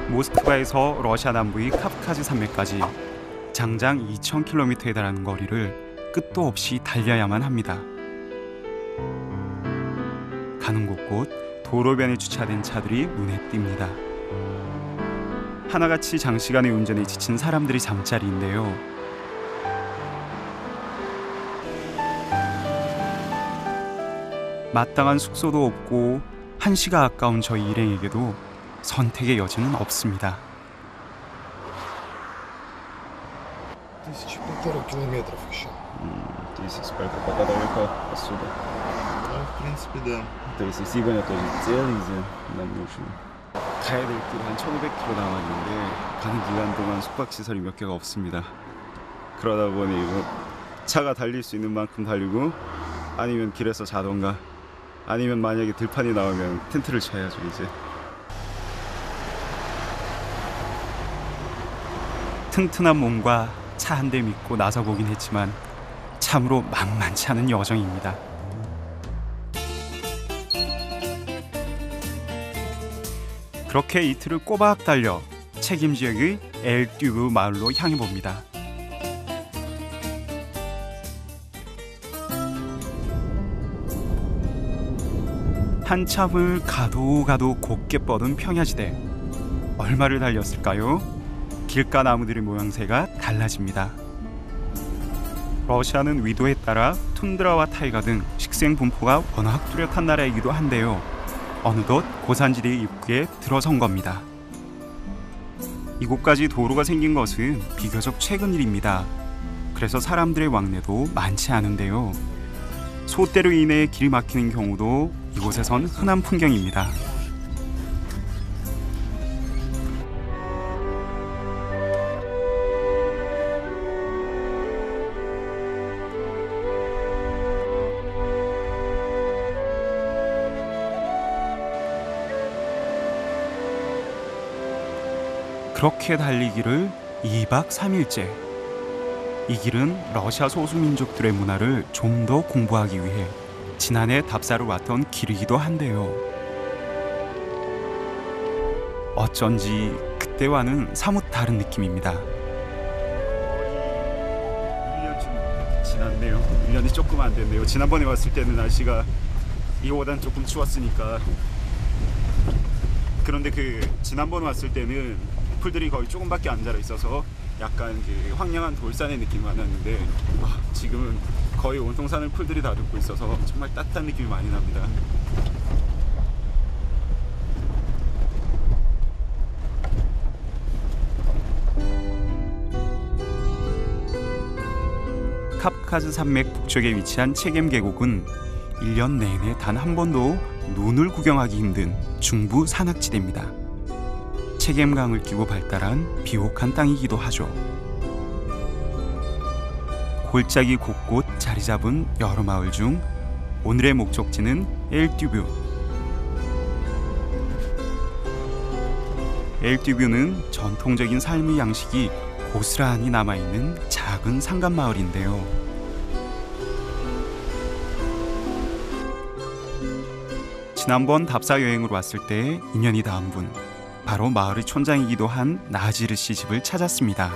모스크바에서 러시아 남부의 카프카즈 산맥까지 장장 2,000km에 달하는 거리를 끝도 없이 달려야만 합니다. 가는 곳곳 도로변에 주차된 차들이 눈에 띕니다. 하나같이 장시간의 운전에 지친 사람들의 잠자리인데요. 마땅한 숙소도 없고 한시가 아까운 저희 일행에게도 선택의 여지는 없습니다. 1500 километров еще. Здесь сколько пока далеко отсюда? Ну, в принципе, да. То есть сегодня тоже целый день нам нужно. 가야 될 길 한 1,500km 남았는데 가는 기간 동안 숙박시설이 몇 개가 없습니다. 그러다 보니 차가 달릴 수 있는 만큼 달리고 아니면 길에서 자던가 아니면 만약에 들판이 나오면 텐트를 쳐야죠. 이제 튼튼한 몸과 차 한 대 믿고 나서보긴 했지만 참으로 만만치 않은 여정입니다. 그렇게 이틀을 꼬박 달려 책임 지역의 엘듀브 마을로 향해 봅니다. 한참을 가도 곱게 뻗은 평야지대. 얼마를 달렸을까요? 길가 나무들의 모양새가 달라집니다. 러시아는 위도에 따라 툰드라와 타이가 등 식생 분포가 워낙 뚜렷한 나라이기도 한데요. 어느덧 고산지대의 입구에 들어선 겁니다. 이곳까지 도로가 생긴 것은 비교적 최근 일입니다. 그래서 사람들의 왕래도 많지 않은데요. 소떼로 인해 길이 막히는 경우도 이곳에선 흔한 풍경입니다. 그렇게 달리기를 2박 3일째. 이 길은 러시아 소수민족들의 문화를 좀 더 공부하기 위해 지난해 답사를 왔던 길이기도 한데요. 어쩐지 그때와는 사뭇 다른 느낌입니다. 1년쯤 지났네요. 1년이 조금 안 됐네요. 지난번에 왔을 때는 날씨가 이보단 조금 추웠으니까. 그런데 지난번 왔을 때는 풀들이 거의 조금밖에 안 자라 있어서 약간 황량한 돌산의 느낌이 많았는데 지금은 거의 온통 산을 풀들이 다듬고 있어서 정말 따뜻한 느낌이 많이 납니다. 카프카즈 산맥 북쪽에 위치한 체겜 계곡은 1년 내내 단 한 번도 눈을 구경하기 힘든 중부 산악지대입니다. 체겜강을 끼고 발달한 비옥한 땅이기도 하죠. 골짜기 곳곳 자리 잡은 여러 마을 중 오늘의 목적지는 엘듀뷰. 엘듀뷰는 전통적인 삶의 양식이 고스란히 남아있는 작은 산간 마을인데요. 지난번 답사 여행으로 왔을 때 인연이 닿은 분, 바로 마을의 촌장이기도 한 나지르 씨 집을 찾았습니다.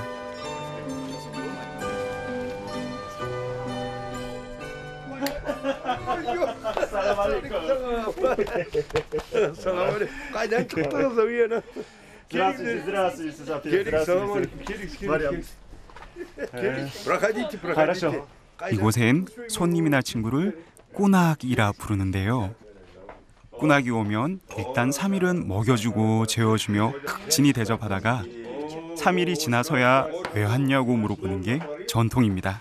이곳엔 손님이나 친구를 꾸낙이라 부르는데요. 꾸낙이 오면 일단 3일은 먹여주고 재워주며 극진히 대접하다가 3일이 지나서야 왜 왔냐고 물어보는 게 전통입니다.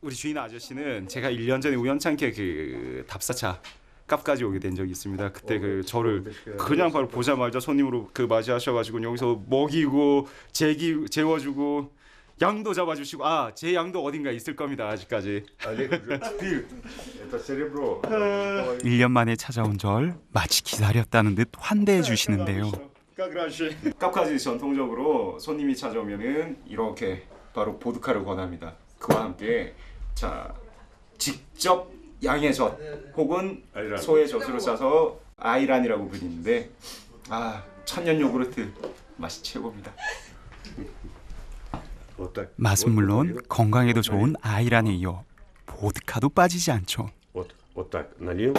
우리 주인 아저씨는 제가 1년 전에 우연찮게 답사차 카프까지 오게 된 적이 있습니다. 그때 저를 그냥 바로 보자마자 손님으로 맞이하셔가지고 여기서 먹이고 재워주고 양도 잡아주시고 제 양도 어딘가 있을 겁니다. 아직까지. 1년 만에 찾아온 절 마치 기다렸다는 듯 환대해 주시는데요. 카프카즈 전통적으로 손님이 찾아오면은 이렇게 바로 보드카를 권합니다. 그와 함께 직접 양의 젖 혹은 소의 젖으로 싸서 아이란이라고 불리는데 천년 요구르트 맛이 최고입니다. Вот так. 맛은 물론 건강에도 좋은 아이란에 이어 보드카도 빠지지 않죠. Вот так налил,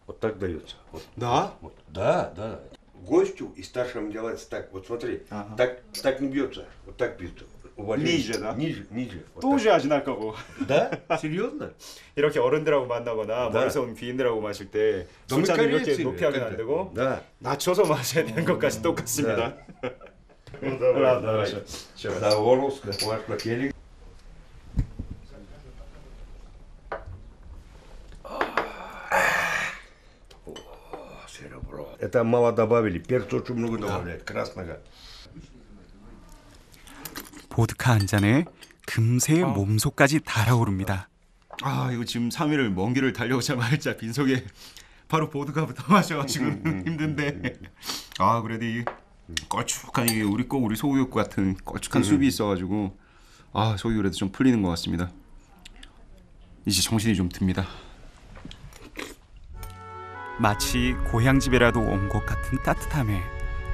вот так дается. Вот. Да? Вот. Да, да. Гостю и старшим делается так. Вот смотри, так не бьется, вот так бьется. Уважение. Ниже, да? Ниже. Вот 또 уже 아지날 거고. так. Да? Серьезно? 이렇게 어른들하고 만나거나 네. 멀리서 온 비인들하고 마실 때 너무 술잔을 이렇게 корректили, 높이 하면 когда- 안 되고 Да. 낮춰서 마셔야 되는 것까지 똑같습니다. Ну давай, давай. Все, да, Ворловская, ваш котелек. Серебро. Это мало добавили, перца очень много добавляют, красного. 보드카 한 잔에 금세 몸속까지 달아오릅니다. 아 이거 지금 3일을 먼 길을 달려오자마자 빈속에 바로 보드카부터 마셔가지고 힘든데 아 그래도 이 걸쭉한 이게 우리 소우육 같은 걸쭉한 숲이 있어가지고 아 속이 그래도 좀 풀리는 것 같습니다. 이제 정신이 좀 듭니다. 마치 고향집에라도 온 것 같은 따뜻함에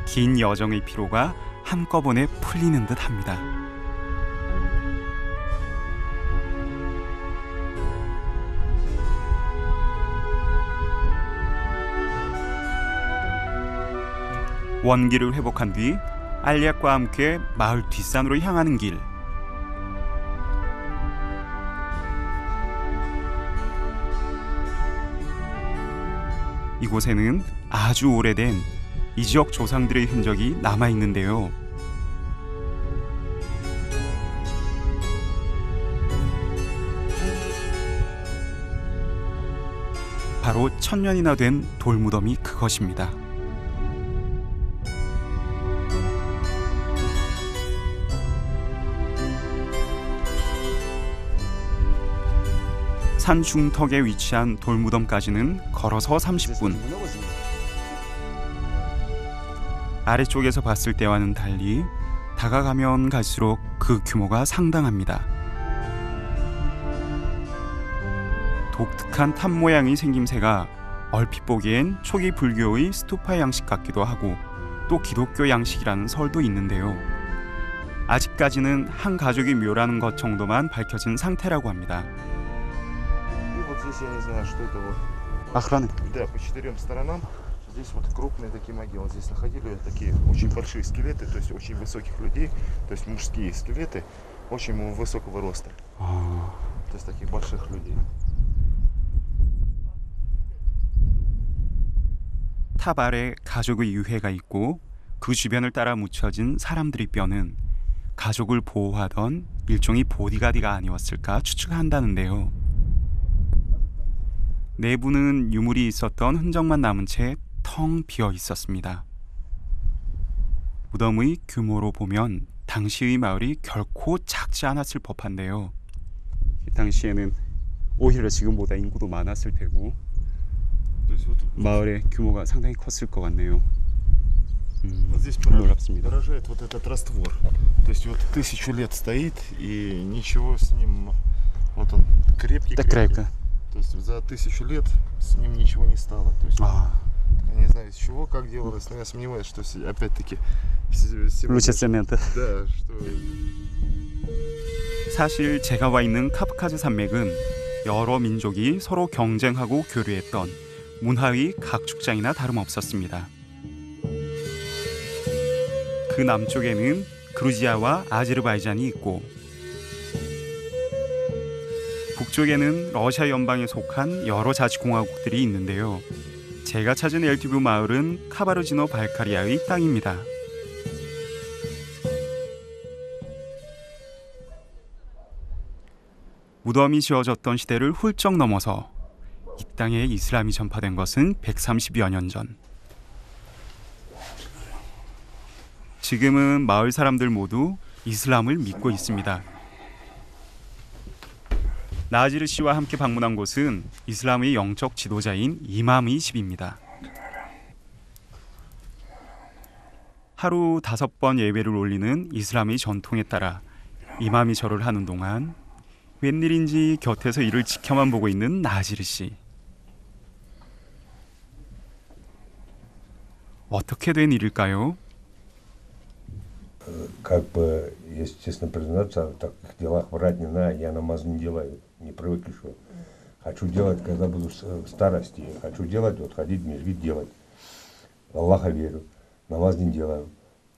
긴 여정의 피로가 한꺼번에 풀리는 듯합니다. 원기를 회복한 뒤 알리약과 함께 마을 뒷산으로 향하는 길. 이곳에는 아주 오래된 이 지역 조상들의 흔적이 남아 있는데요. 바로 1000년이나 된 돌무덤이 그것입니다. 산 중턱에 위치한 돌무덤까지는 걸어서 30분. 아래쪽에서 봤을 때와는 달리 다가가면 갈수록 그 규모가 상당합니다. 독특한 탑 모양의 생김새가 얼핏 보기엔 초기 불교의 스투파 양식 같기도 하고 또 기독교 양식이라는 설도 있는데요. 아직까지는 한 가족이 묘라는 것 정도만 밝혀진 상태라고 합니다. И вот здесь я не знаю, что это вот. охраны. Да, по 4 сторонам. Здесь вот крупные такие могилы. Здесь находили такие очень большие скелеты, то есть очень высоких людей, то есть мужские скелеты очень высокого роста. То есть таких больших людей. 탑 아래 가족의 유해가 있고 그 주변을 따라 묻혀진 사람들의 뼈는 가족을 보호하던 일종의 보디가드가 아니었을까 추측한다는데요. 내부는 유물이 있었던 흔적만 남은 채 텅 비어 있었습니다. 무덤의 규모로 보면 당시의 마을이 결코 작지 않았을 법한데요. 당시에는 오히려 지금보다 인구도 많았을 테고 То есть вот 마을의 규모가 상당히 컸을 것 같네요. вот здесь 놀랍습니다. поражает вот этот раствор. То есть вот 1000 лет стоит и ничего с ним. Вот он крепкий. Так крепко. То есть за 1000 лет с ним ничего не стало. То есть я не знаю из чего, как делалось, но я сомневаюсь, что опять-таки 루체 세멘트. Да, что 사실 제가 와 있는 카프카즈 산맥은 여러 민족이 서로 경쟁하고 교류했던 문화의 각축장이나 다름없었습니다. 그 남쪽에는 그루지아와 아제르바이잔이 있고 북쪽에는 러시아 연방에 속한 여러 자치공화국들이 있는데요. 제가 찾은 엘티브 마을은 카바르지노 발카리아의 땅입니다. 무덤이 지어졌던 시대를 훌쩍 넘어서 이 땅에 이슬람이 전파된 것은 130여 년 전. 지금은 마을 사람들 모두 이슬람을 믿고 있습니다. 나지르 씨와 함께 방문한 곳은 이슬람의 영적 지도자인 이맘의 집입니다. 하루 5번 예배를 올리는 이슬람의 전통에 따라 이맘이 절을 하는 동안 웬일인지 곁에서 이를 지켜만 보고 있는 나지르 씨. 어떻게 된 일일까요? Как бы, если честно признаться, в таких делах врать не надо, я намаз не делаю, не привык еще. Хочу делать, когда буду в старости. Хочу делать, вот ходить в мешгит делать. В Аллаха верю, намаз не делаю.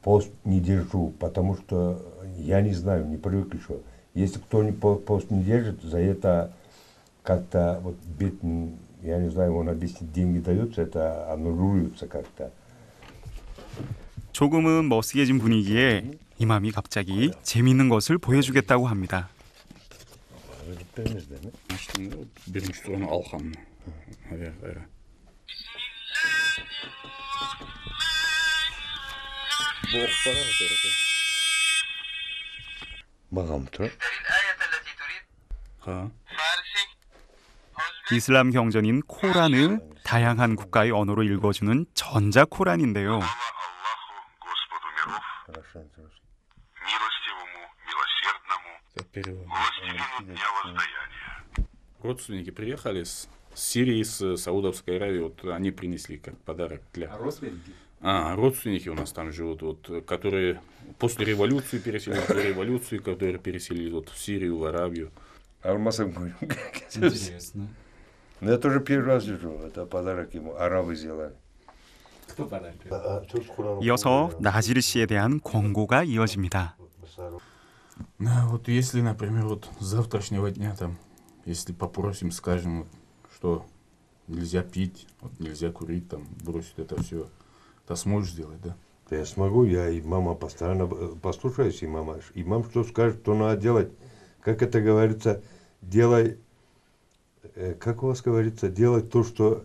Пост не держу, потому что я не знаю, не привык еще. Если кто пост не держит, за это как-то, вот, я не знаю, он объяснит, деньги даются, это аннулируется как-то. 조금은 머쓱해진 분위기에 이맘이 갑자기 재미있는 것을 보여주겠다고 합니다. Birinci sorunu Alhan. Mağam tur. 이슬람 경전인 코란을 다양한 국가의 언어로 읽어주는 전자 코란인데요. Родственники приехали с Сирии, с Саудовской Аравии, вот они принесли как подарок для... родственники у нас там живут, вот, которые после революции переселились вот в Сирию, в Аравию. Интересно. Ну, я тоже первый раз вижу, это подарок ему, арабы сделали. Кто подарок? 이어서 나지르 씨에 대한 권고가 이어집니다. Вот если, например, вот с завтрашнего дня там, если попросим, скажем, вот, что нельзя пить, вот, нельзя курить, там, бросить это все, ты сможешь сделать, да? Да я смогу, я и мама постоянно послушаюсь, и мама. Имам что скажет, то надо делать. Как это говорится, делай, как у вас говорится, делай то, что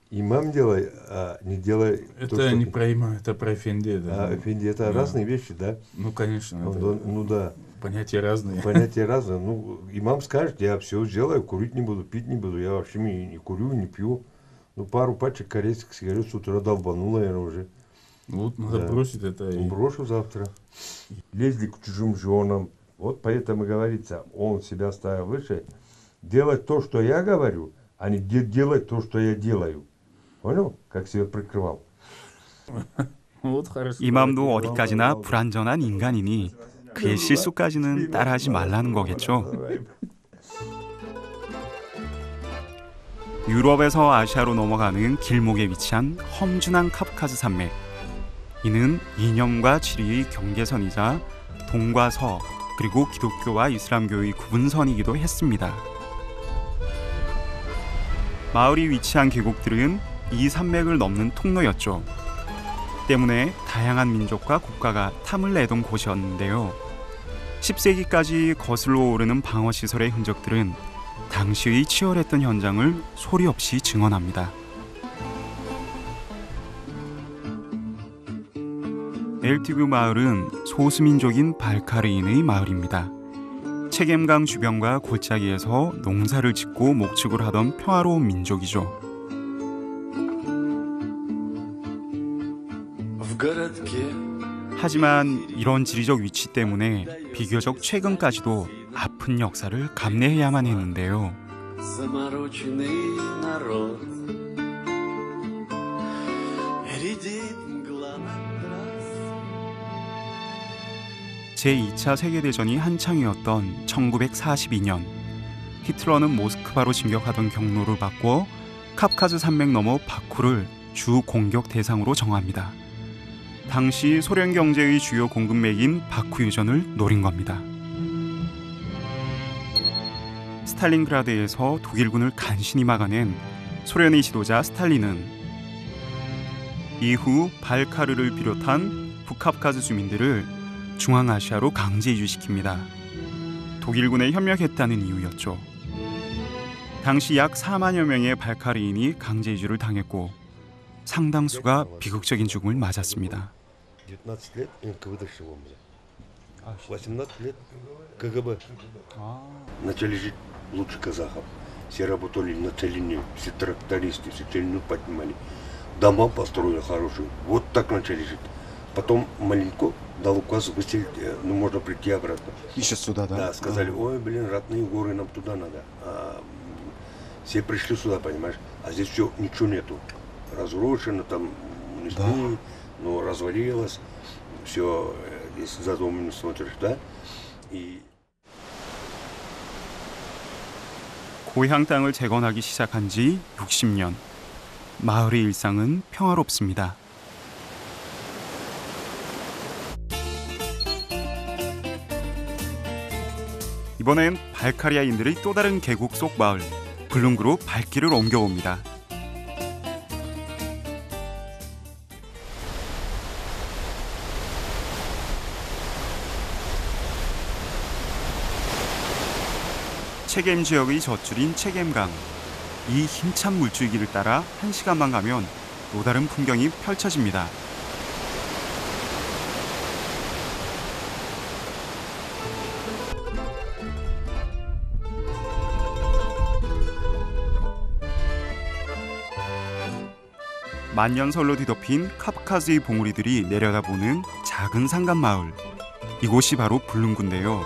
имам делай, а не делай это то, что... не про имам, это про эфенди, да. А, эфенди, это разные вещи, да? Ну, конечно. Ну да. Понятия разные. Понятия разные. Ну, имам скажет, я все сделаю, курить не буду, пить не буду, я вообще не курю, не пью. Ну, пару пачек корейских сигарет с утра долбанул, наверное, уже. Вот надо бросить это. И... Брошу завтра. Лезли к чужим женам. Вот поэтому говорится, он себя ставил выше. Делать то, что я говорю, а не делать то, что я делаю. Понял? Как себя прикрывал. 이맘도 어디까지나 불완전한 인간이니 그의 실수까지는 따라하지 말라는 거겠죠. 유럽에서 아시아로 넘어가는 길목에 위치한 험준한 카프카즈 산맥. 이는 이념과 지리의 경계선이자 동과 서 그리고 기독교와 이슬람교의 구분선이기도 했습니다. 마을이 위치한 계곡들은 이 산맥을 넘는 통로였죠. 때문에 다양한 민족과 국가가 탐을 내던 곳이었는데요. 10세기까지 거슬러 오르는 방어시설의 흔적들은 당시의 치열했던 현장을 소리 없이 증언합니다. 엘티브 마을은 소수민족인 발카르인의 마을입니다. 체겜강 주변과 골짜기에서 농사를 짓고 목축을 하던 평화로운 민족이죠. 하지만 이런 지리적 위치 때문에 비교적 최근까지도 아픈 역사를 감내해야만 했는데요. 제2차 세계대전이 한창이었던 1942년 히틀러는 모스크바로 진격하던 경로를 바꿔 카프카즈 산맥 너머 바쿠를 주 공격 대상으로 정합니다. 당시 소련 경제의 주요 공급맥인 바쿠 유전을 노린 겁니다. 스탈린그라드에서 독일군을 간신히 막아낸 소련의 지도자 스탈린은 이후 발카르를 비롯한 북카프카즈 주민들을 중앙아시아로 강제 이주시킵니다. 독일군에 협력했다는 이유였죠. 당시 약 4만여 명의 발카르인이 강제 이주를 당했고 상당수가 비극적인 죽음을 맞았습니다. 19 лет НКВД ШИВО. 18 лет КГБ. Начали жить лучше казахов. Все работали на целине, все трактористы, все целину поднимали. Дома построили хорошие. Вот так начали жить. Потом маленько дал указ выселить, ну можно прийти обратно. Еще сюда, да? Да, сказали, ой, блин, родные горы, нам туда надо. Все пришли сюда, понимаешь, а здесь все, ничего нету. Разрушено, там, но развалилось, все, если за домом не смотришь, да? И 고향 땅을 재건하기 시작한 지 60년. 마을의 일상은 평화롭습니다. 이번엔 발카리아인들의 또 다른 계곡 속 마을 블룽구로 발길을 옮겨봅니다. 체겜 지역의 젖줄인 체겜강. 이 힘찬 물줄기를 따라 1시간만 가면 또 다른 풍경이 펼쳐집니다. 만년설로 뒤덮인 카프카즈의 봉우리들이 내려다보는 작은 산간 마을. 이곳이 바로 블룽구인데요.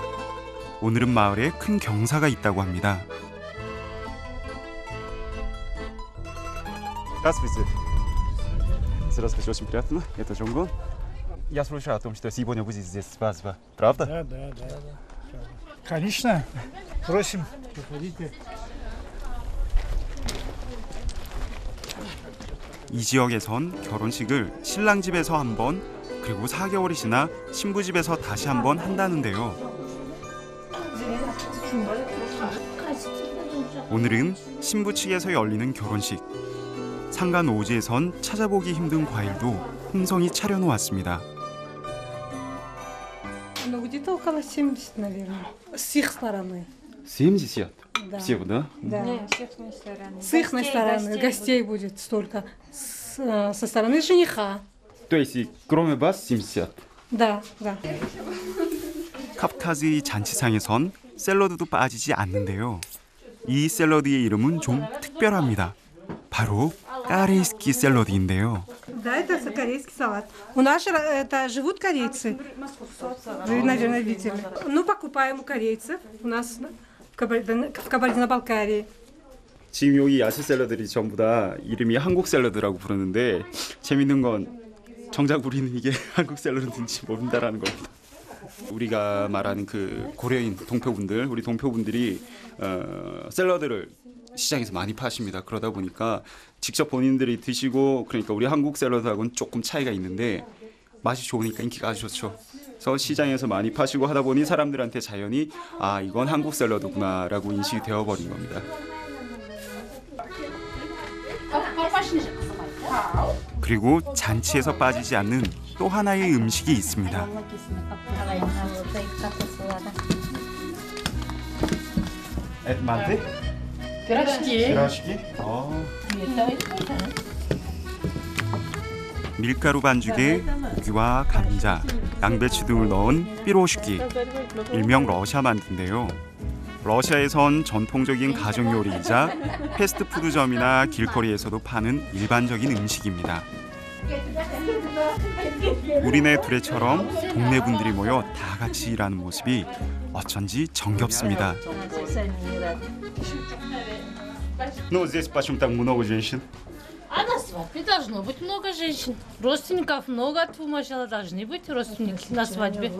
오늘은 마을에 큰 경사가 있다고 합니다. Здравствуйте. Здравствуйте, очень приятно. Это Джонгон. Я слышал о том, что сегодня будет здесь свадьба. Правда? Да. Конечно. Просим, приходите. 이 지역에선 결혼식을 신랑 집에서 한 번, 그리고 4개월이 지나 신부 집에서 다시 한 번 한다는데요. 오늘은 신부 측에서 열리는 결혼식. 산간 오지에선 찾아보기 힘든 과일도 홍성이 차려놓았습니다. Ну, где-то около 70, наверное. С их стороны. 70? Да. Всего, да? Да. С их стороны. С их стороны гостей будет столько. Со стороны жениха. То есть, кроме вас 70? Да. 카프카즈의 잔치상에선 샐러드도 빠지지 않는데요. 이 샐러드의 이름은 좀 특별합니다. 바로 까레이스키 샐러드인데요. Да, это корейский салат. У нас это живут корейцы. Вы, наверное, видели. Ну, покупаем у корейцев. У нас в Кабардино-Балкарии. 지금 여기 야채 샐러드들이 전부 다 이름이 한국 샐러드라고 부르는데 재밌는 건 정작 우리는 이게 한국 샐러드인지 모른다라는 겁니다. 우리가 말하는 그 고려인 동표분들, 우리 동표분들이 샐러드를 시장에서 많이 파십니다. 그러다 보니까 직접 본인들이 드시고 그러니까 우리 한국 샐러드하고는 조금 차이가 있는데 맛이 좋으니까 인기가 아주 좋죠. 그래서 시장에서 많이 파시고 하다 보니 사람들한테 자연히 아 이건 한국 샐러드구나라고 인식이 되어버린 겁니다. 그리고 잔치에서 빠지지 않는 또 하나의 음식이 있습니다. 만두? 피라시기? 밀가루 반죽에 고기와 감자, 양배추 등을 넣은 삐로슈기, 일명 러시아 만두인데요. 러시아에선 전통적인 가정 요리이자 패스트푸드점이나 길거리에서도 파는 일반적인 음식입니다. 우리네 둘애처럼 동네 분들이 모여 다 같이 일하는 모습이 어쩐지 정겹습니다. Ну, здесь почему так много женщин? А на свадьбе должно быть много женщин. Родственников много, сначала должны быть родственники на свадьбе.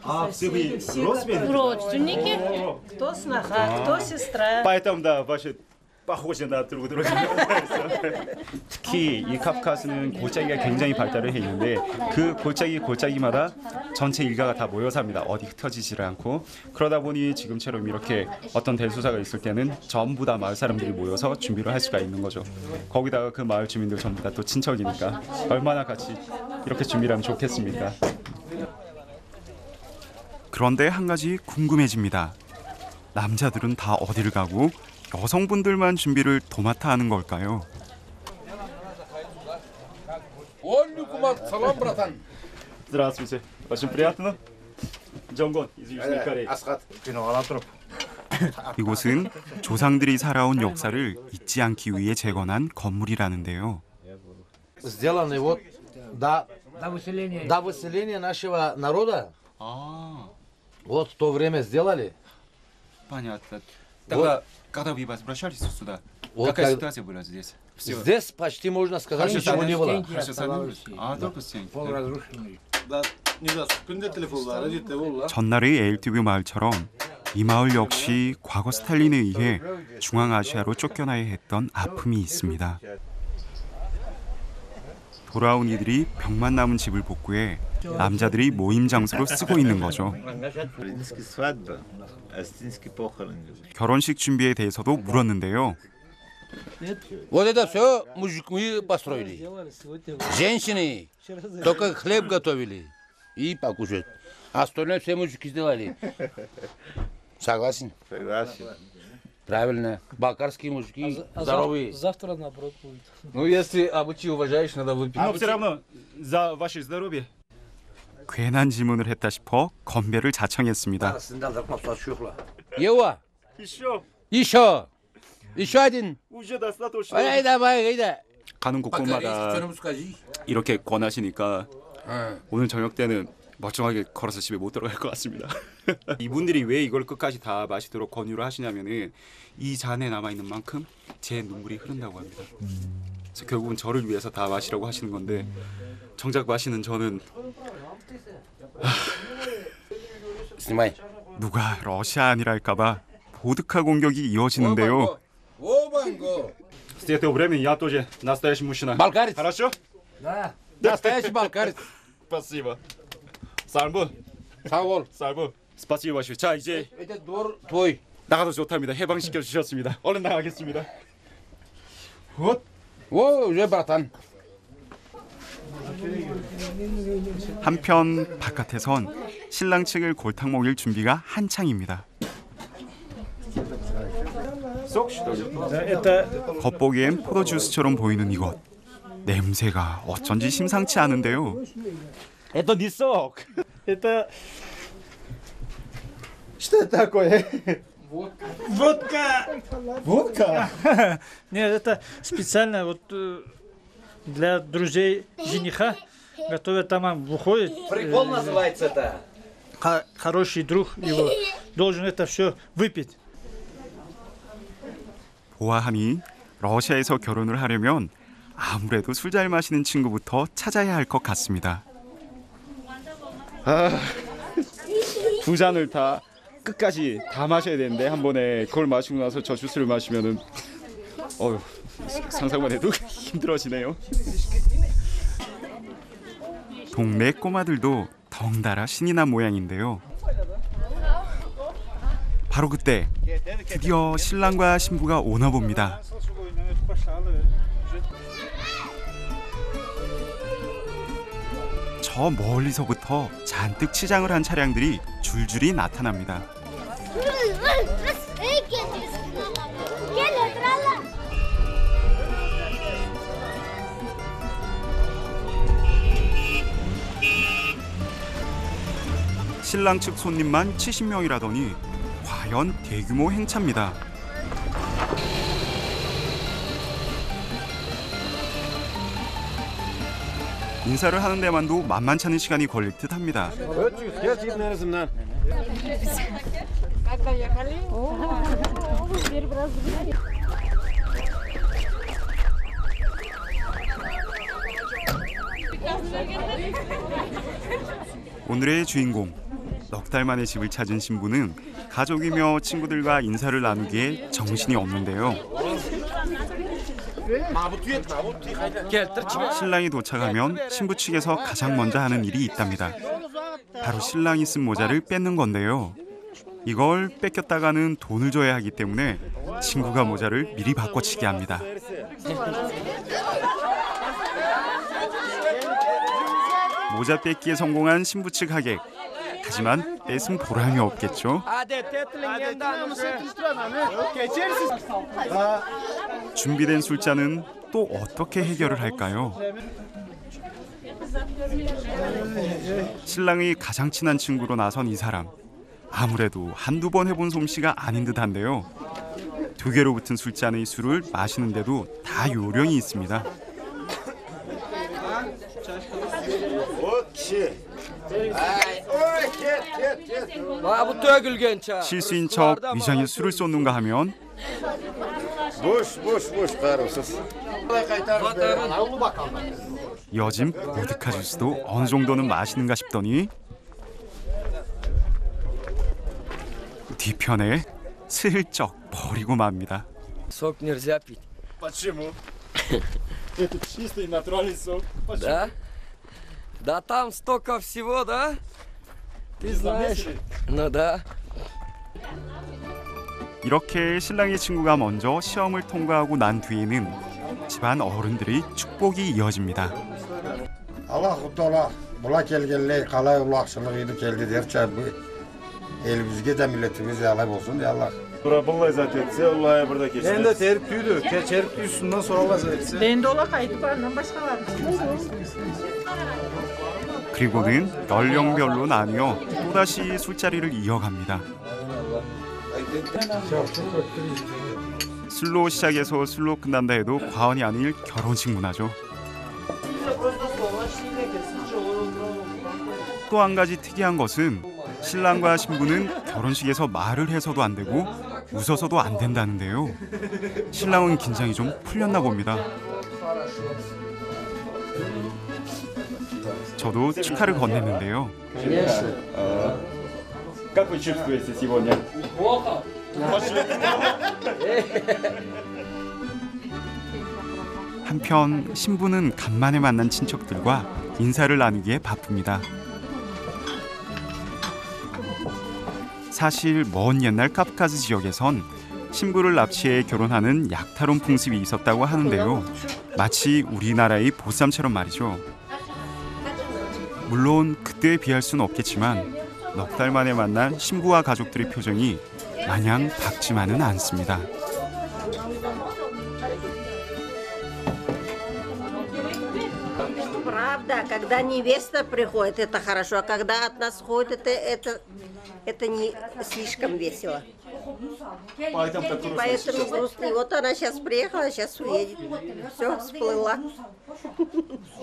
А, все вы родственники? Родственники. Кто сноха, кто сестра. Поэтому, да, ваши похожи на друг друга. 특히 이 카프카스는 골짜기가 굉장히 발달을 해 있는데 그 골짜기마다 전체 일가가 다 모여 삽니다. 어디 흩어지지를 않고 그러다 보니 지금처럼 이렇게 어떤 대소사가 있을 때는 전부 다 마을 사람들이 모여서 준비를 할 수가 있는 거죠. 거기다가 그 마을 주민들 전부 다 또 친척이니까 얼마나 같이 이렇게 준비를 하면 좋겠습니까? 그런데 한 가지 궁금해집니다. 남자들은 다 어디를 가고 여성분들만 준비를 도맡아 하는 걸까요? Здравствуйте. Очень приятно. Джонгон из Южной Кореи. 이곳은 조상들이 살아온 역사를 잊지 않기 위해 재건한 건물이라는데요. Сделаны вот до выселения нашего народа. Вот в то время сделали. Понятно. Тогда, когда вы возвращались сюда, какая ситуация была здесь? Здесь почти можно сказать, ничего не было. А, только стенки. Полуразрушенный. 전날의 엘티브 마을처럼 이 마을 역시 과거 스탈린에 의해 중앙아시아로 쫓겨나야 했던 아픔이 있습니다. 돌아온 이들이 벽만 남은 집을 복구해 남자들이 모임 장소로 쓰고 있는 거죠. 결혼식 준비에 대해서도 물었는데요. Вот это все мужики построили. Женщины только хлеб готовили и покушать. Остальное все мужики сделали. Согласен? Согласен. Правильно. Балкарские мужики здоровые. Завтра наоборот будет. Ну, если обычаи уважаешь, надо выпить. Но все равно за ваше здоровье. 괜한 질문을 했다 싶어 건배를 자청했습니다. Ева. Еще. Еще один. Ай, давай, иди. 가는 곳곳마다 이렇게 권하시니까 오늘 저녁 때는 멀쩡하게 걸어서 집에 못 들어갈 것 같습니다. 이분들이 왜 이걸 끝까지 다 마시도록 권유를 하시냐면은 이 잔에 남아 있는 만큼 제 눈물이 흐른다고 합니다. 그래서 결국은 저를 위해서 다 마시라고 하시는 건데 정작 마시는 저는 누가 러시아 아니랄까봐 보드카 공격이 이어지는데요. С этого времени я тоже настоящий мужчина. Балкарец. Хорошо? Да. Настоящий балкарец. Спасибо. 살부. 살부. 스파시바 마시오. 자 이제 твой. 나가도 좋답니다. 해방시켜 주셨습니다. 얼른 나가겠습니다. уже братан. 한편 바깥에선 신랑 측을 골탕 먹일 준비가 한창입니다. 겉보기엔 포도주스처럼 보이는 이것. 냄새가 어쩐지 심상치 않은데요. Это не сок. Это... Что это такое? Водка. Водка? Нет, это специально вот для друзей жениха. Готовят там, выходит. Прикол называется это. Хороший друг его должен это все выпить. 보아하니 러시아에서 결혼을 하려면 아무래도 술 잘 마시는 친구부터 찾아야 할 것 같습니다. 두 잔을 다 끝까지 다 마셔야 되는데 한 번에 그걸 마시고 나서 저 주스를 마시면은 상상만 해도 힘들어지네요. 동네 꼬마들도 덩달아 신이 난 모양인데요. 바로 그때 드디어 신랑과 신부가 오나 봅니다. 저 멀리서부터 잔뜩 치장을 한 차량들이 줄줄이 나타납니다. 신랑 측 손님만 70명이라더니 과연 대규모 행차입니다. 인사를 하는 데만도 만만찮은 시간이 걸릴 듯합니다. 오늘의 주인공, 넉 달 만에 집을 찾은 신부는 가족이며 친구들과 인사를 나누기에 정신이 없는데요. 신랑이 도착하면 신부 측에서 가장 먼저 하는 일이 있답니다. 바로 신랑이 쓴 모자를 뺏는 건데요. 이걸 뺏겼다가는 돈을 줘야 하기 때문에 친구가 모자를 미리 바꿔치기 합니다. 모자 뺏기에 성공한 신부 측 하객. 하지만 뺏은 보람이 없겠죠. 준비된 술잔은 또 어떻게 해결을 할까요? 신랑이 가장 친한 친구로 나선 이 사람. 아무래도 한두 번 해본 솜씨가 아닌 듯한데요. 두 개로 붙은 술잔의 술을 마시는데도 다 요령이 있습니다. 실수인 척 위장에 술을 쏟는가 하면 이어진 보드카 주스도 어느 정도는 맛있는가 싶더니 뒤편에 슬쩍 버리고 맙니다. Сок нельзя пить. Почему? Это чистый натуральный сок. Да? Да там столько всего, да? Ты знаешь. Ну да. 이렇게 신랑의 친구가 먼저 시험을 통과하고 난 뒤에는 집안 어른들의 축복이 이어집니다. Allahu Teala bula kelgenler kalay ulakçılığı geldi derçe bu elimizge de milletimize alay olsun ya Allah. Buraya zaten Allah'a burada geçti. Ben de terip tüydü. Terip tüysünden sonra Allah zaten. Ben de ola kaydı barından başka var. 그리고는 연령별로 나뉘어 또다시 술자리를 이어갑니다. 술로 시작해서 술로 끝난다 해도 과언이 아닐 결혼식 문화죠. 또 한 가지 특이한 것은 신랑과 신부는 결혼식에서 말을 해서도 안 되고 웃어서도 안 된다는데요. 신랑은 긴장이 좀 풀렸나 봅니다. 저도 축하를 건넸는데요. Как вы чувствуете сегодня? 한편 신부는 간만에 만난 친척들과 인사를 나누기에 바쁩니다. 사실 먼 옛날 카프카즈 지역에선 신부를 납치해 결혼하는 약탈혼 풍습이 있었다고 하는데요. 마치 우리나라의 보쌈처럼 말이죠. 물론 그때에 비할 수는 없겠지만 넉 달 만에 만난 신부와 가족들의 표정이 마냥 밝지만은 않습니다. Правда, когда невеста приходит, это хорошо, а когда от нас ходит, это не слишком весело. Поэтому грустно. И вот она сейчас приехала, сейчас уедет. Все, всплыла.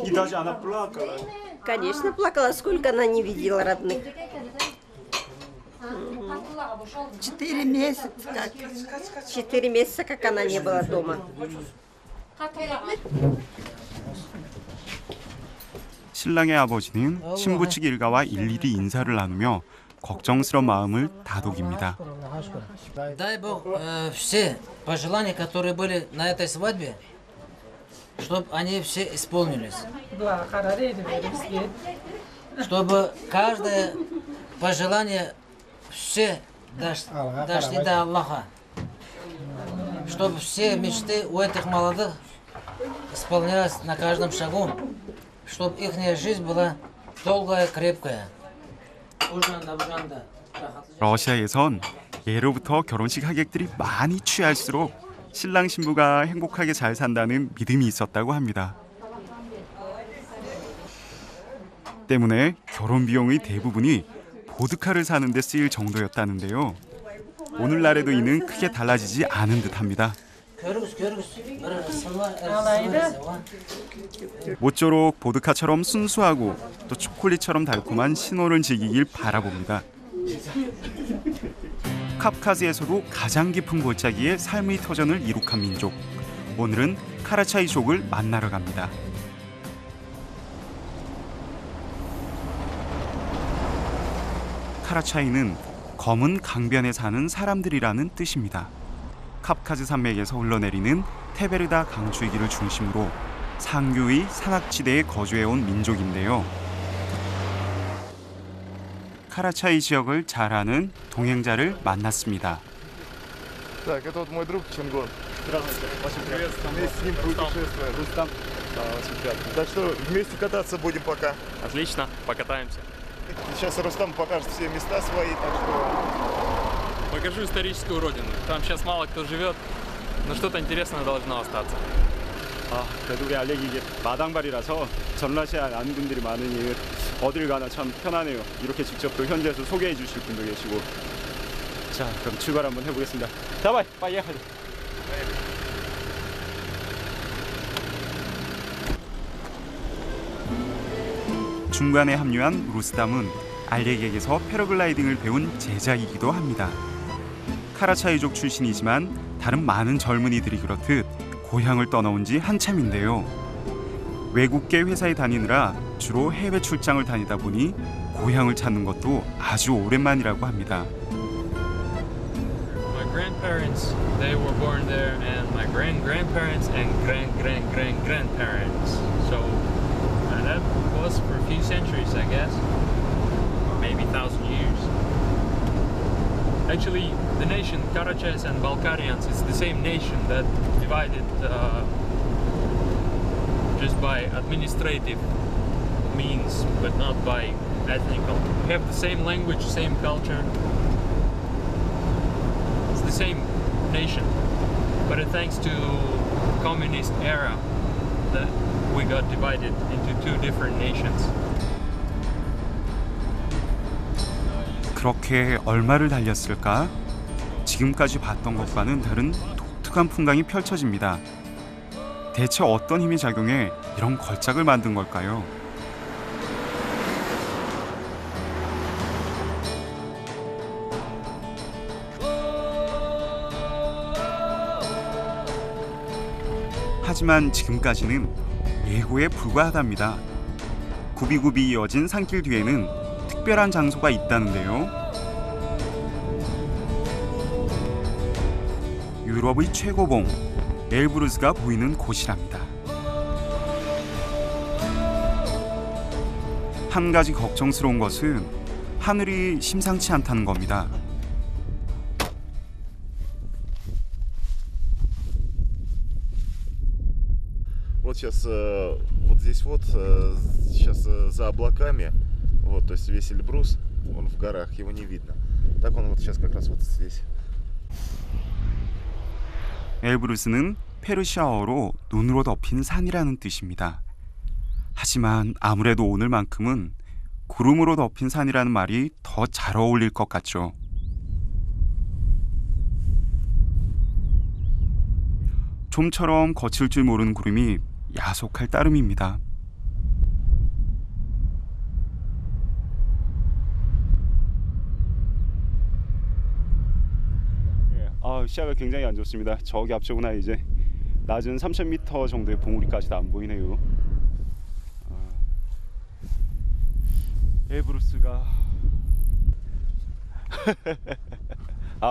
И даже она плакала. Конечно, плакала. Сколько она не видела родных. 4 месяца как. 4 месяца, как она не была дома. 신랑의 아버지는 신부 측 일가와 일일이 인사를 나누며 걱정스러운 마음을 다독입니다. Дай Бог все пожелания, которые были на этой свадьбе, чтобы они все исполнились. Чтобы каждое пожелание все дошли до Аллаха. Чтобы все мечты у этих молодых исполнялись на каждом шагу. Чтобы их жизнь была долгая, крепкая. 러시아에선 예로부터 결혼식 하객들이 많이 취할수록 신랑 신부가 행복하게 잘 산다는 믿음이 있었다고 합니다. 때문에 결혼 비용의 대부분이 보드카를 사는 데 쓰일 정도였다는데요. 오늘날에도 이는 크게 달라지지 않은 듯합니다. 모쪼록 보드카처럼 순수하고 또 초콜릿처럼 달콤한 신혼을 즐기길 바라봅니다. 카프카즈에서도 가장 깊은 골짜기에 삶의 터전을 이룩한 민족. 오늘은 카라차이족을 만나러 갑니다. 카라차이는 검은 강변에 사는 사람들이라는 뜻입니다. 카프카즈 산맥에서 흘러내리는 테베르다 강줄기를 중심으로 상류의 산악지대에 거주해온 민족인데요. 카라차이 지역을 잘 아는 동행자를 만났습니다. Так, это вот мой друг Чингон. Здравствуйте. Очень приветствую. Вместе с ним путешествуем. Рустам. Да, очень приятно. Так что вместе кататься будем пока. Отлично, покатаемся. Сейчас Рустам покажет все места свои, так что... Покажу историческую родину. Там сейчас мало кто живет, но что-то интересное должно остаться. 그래도 우리 알렉이 이게 마당발이라서 전라시아 아는 분들이 많으니 어딜 가나 참 편하네요. 이렇게 직접 또 현지에서 소개해 주실 분도 계시고. 자, 그럼 출발 한번 해보겠습니다. 다바이, 빨리 가자. 중간에 합류한 루스담은 알렉에게서 패러글라이딩을 배운 제자이기도 합니다. 카라차이족 출신이지만 다른 많은 젊은이들이 그렇듯 고향을 떠나온 지 한참인데요. 외국계 회사에 다니느라 주로 해외 출장을 다니다 보니 고향을 찾는 것도 아주 오랜만이라고 합니다. My grandparents, they were born there, and my grandparents and grandparents. So that was for a few centuries, I guess, or maybe 1,000 years. Actually, the nation Karachais and Balkarians is the same nation that divided just by administrative means, but not by ethnic. We have the same language, same culture. It's the same nation, but thanks to communist era, that we got divided into two different nations. 그렇게 얼마를 달렸을까? 지금까지 봤던 것과는 다른 독특한 풍광이 펼쳐집니다. 대체 어떤 힘이 작용해 이런 걸작을 만든 걸까요? 하지만 지금까지는 예고에 불과하답니다. 굽이굽이 이어진 산길 뒤에는 특별한 장소가 있다는데요. 유럽의 최고봉 엘브루스가 보이는 곳이랍니다. 한 가지 걱정스러운 것은 하늘이 심상치 않다는 겁니다. Вот сейчас вот здесь вот сейчас за облаками, вот, то есть весь Эльбрус, он в горах, его не видно. Так он вот сейчас как раз вот здесь. 엘브루스는 페르시아어로 눈으로 덮인 산이라는 뜻입니다. 하지만 아무래도 오늘만큼은 구름으로 덮인 산이라는 말이 더 잘 어울릴 것 같죠. 좀처럼 거칠 줄 모르는 구름이 야속할 따름입니다. 시야가 굉장히 안 좋습니다. 저기 앞쪽으나 이제 낮은 3,000m 정도의 봉우리까지도 안 보이네요. 엘브루스가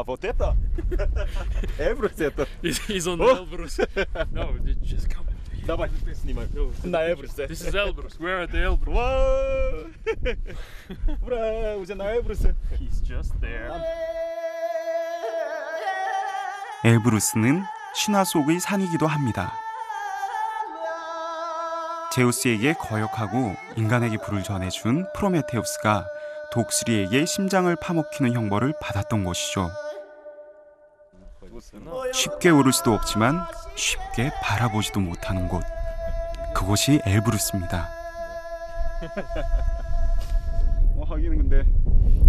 вот это? Эльбрус это? He's on Elbrus. No, just come. Давай, снимай. На Эльбрусе. This is Elbrus. We're at the Elbrus. Ура, уже на Эльбрусе. He's just there. 엘브루스는 신화 속의 산이기도 합니다. 제우스에게 거역하고 인간에게 불을 전해준 프로메테우스가 독수리에게 심장을 파먹히는 형벌을 받았던 곳이죠. 쉽게 오를 수도 없지만 쉽게 바라보지도 못하는 곳. 그곳이 엘브루스입니다. 하기는 근데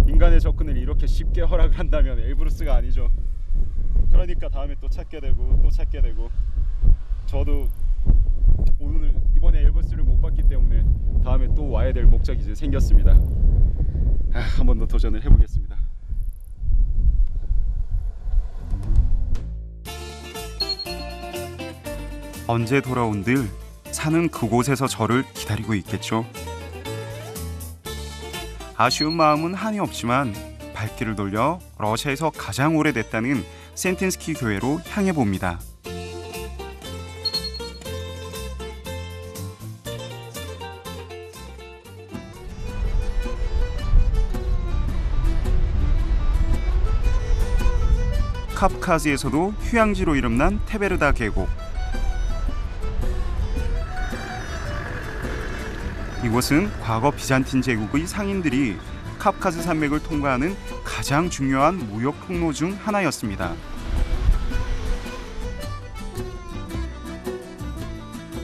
인간의 접근을 이렇게 쉽게 허락을 한다면 엘브루스가 아니죠. 그러니까 다음에 또 찾게 되고 또 찾게 되고, 저도 오늘 이번에 엘브루스를 못 봤기 때문에 다음에 또 와야 될 목적이 이제 생겼습니다. 한 번 더 도전을 해보겠습니다. 언제 돌아온들 산은 그곳에서 저를 기다리고 있겠죠. 아쉬운 마음은 한이 없지만 발길을 돌려 러시아에서 가장 오래됐다는 센틴스키 교회로 향해 봅니다. 카프카즈에서도 휴양지로 이름난 테베르다 계곡. 이곳은 과거 비잔틴 제국의 상인들이 카프카즈 산맥을 통과하는 가장 중요한 무역 통로 중 하나였습니다.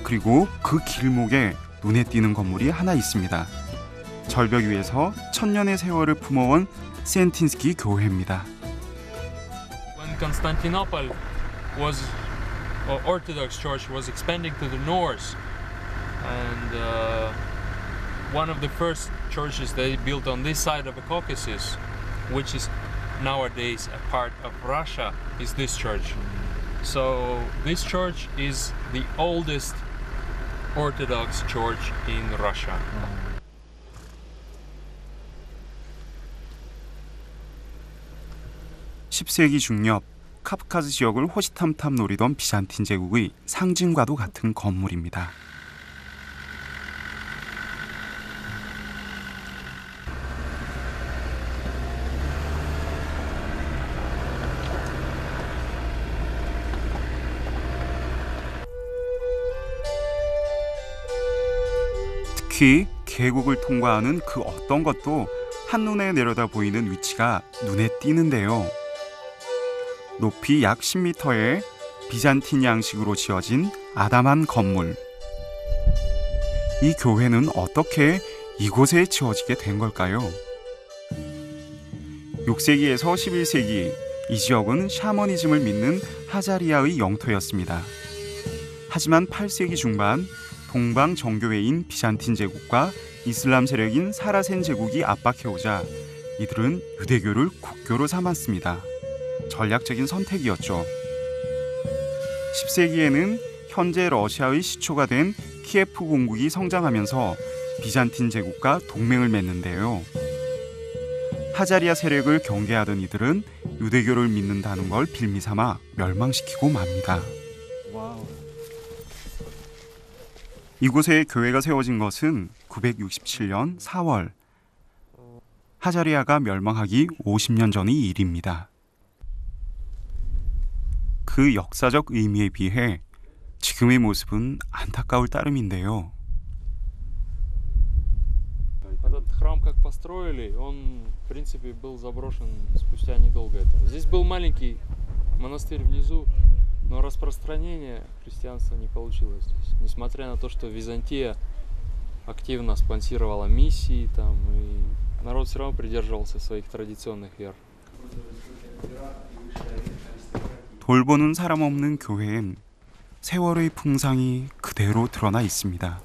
그리고 그 길목에 눈에 띄는 건물이 하나 있습니다. 절벽 위에서 천년의 세월을 품어온 센틴스키 교회입니다. When Constantinople was, Orthodox Church was expanding to the north, and one of the first churches they built on this side of the Caucasus, which is nowadays a part of Russia, is this church. So this church is the oldest Orthodox Church in Russia. 10세기 중엽 카프카즈 지역을 호시탐탐 노리던 비잔틴 제국의 상징과도 같은 건물입니다. 특히 계곡을 통과하는 그 어떤 것도 한눈에 내려다 보이는 위치가 눈에 띄는데요. 높이 약 10m의 비잔틴 양식으로 지어진 아담한 건물. 이 교회는 어떻게 이곳에 지어지게 된 걸까요? 6세기에서 11세기 이 지역은 샤머니즘을 믿는 하자리아의 영토였습니다. 하지만 8세기 중반 동방 정교회인 비잔틴 제국과 이슬람 세력인 사라센 제국이 압박해오자 이들은 유대교를 국교로 삼았습니다. 전략적인 선택이었죠. 10세기에는 현재 러시아의 시초가 된 키예프 공국이 성장하면서 비잔틴 제국과 동맹을 맺는데요. 하자리아 세력을 경계하던 이들은 유대교를 믿는다는 걸 빌미삼아 멸망시키고 맙니다. 이곳에 교회가 세워진 것은 967년 4월. 하자리아가 멸망하기 50년 전의 일입니다. 그 역사적 의미에 비해 지금의 모습은 안타까울 따름인데요. Этот храм как построили, он в принципе был заброшен спустя недолго этого. Здесь был маленький монастырь внизу, но распространение христианства не получилось здесь. Несмотря на то, что Византия активно спонсировала миссии там, и народ все равно придерживался своих традиционных вер. 돌보는 사람 없는 교회엔 세월의 풍상이 그대로 드러나 있습니다.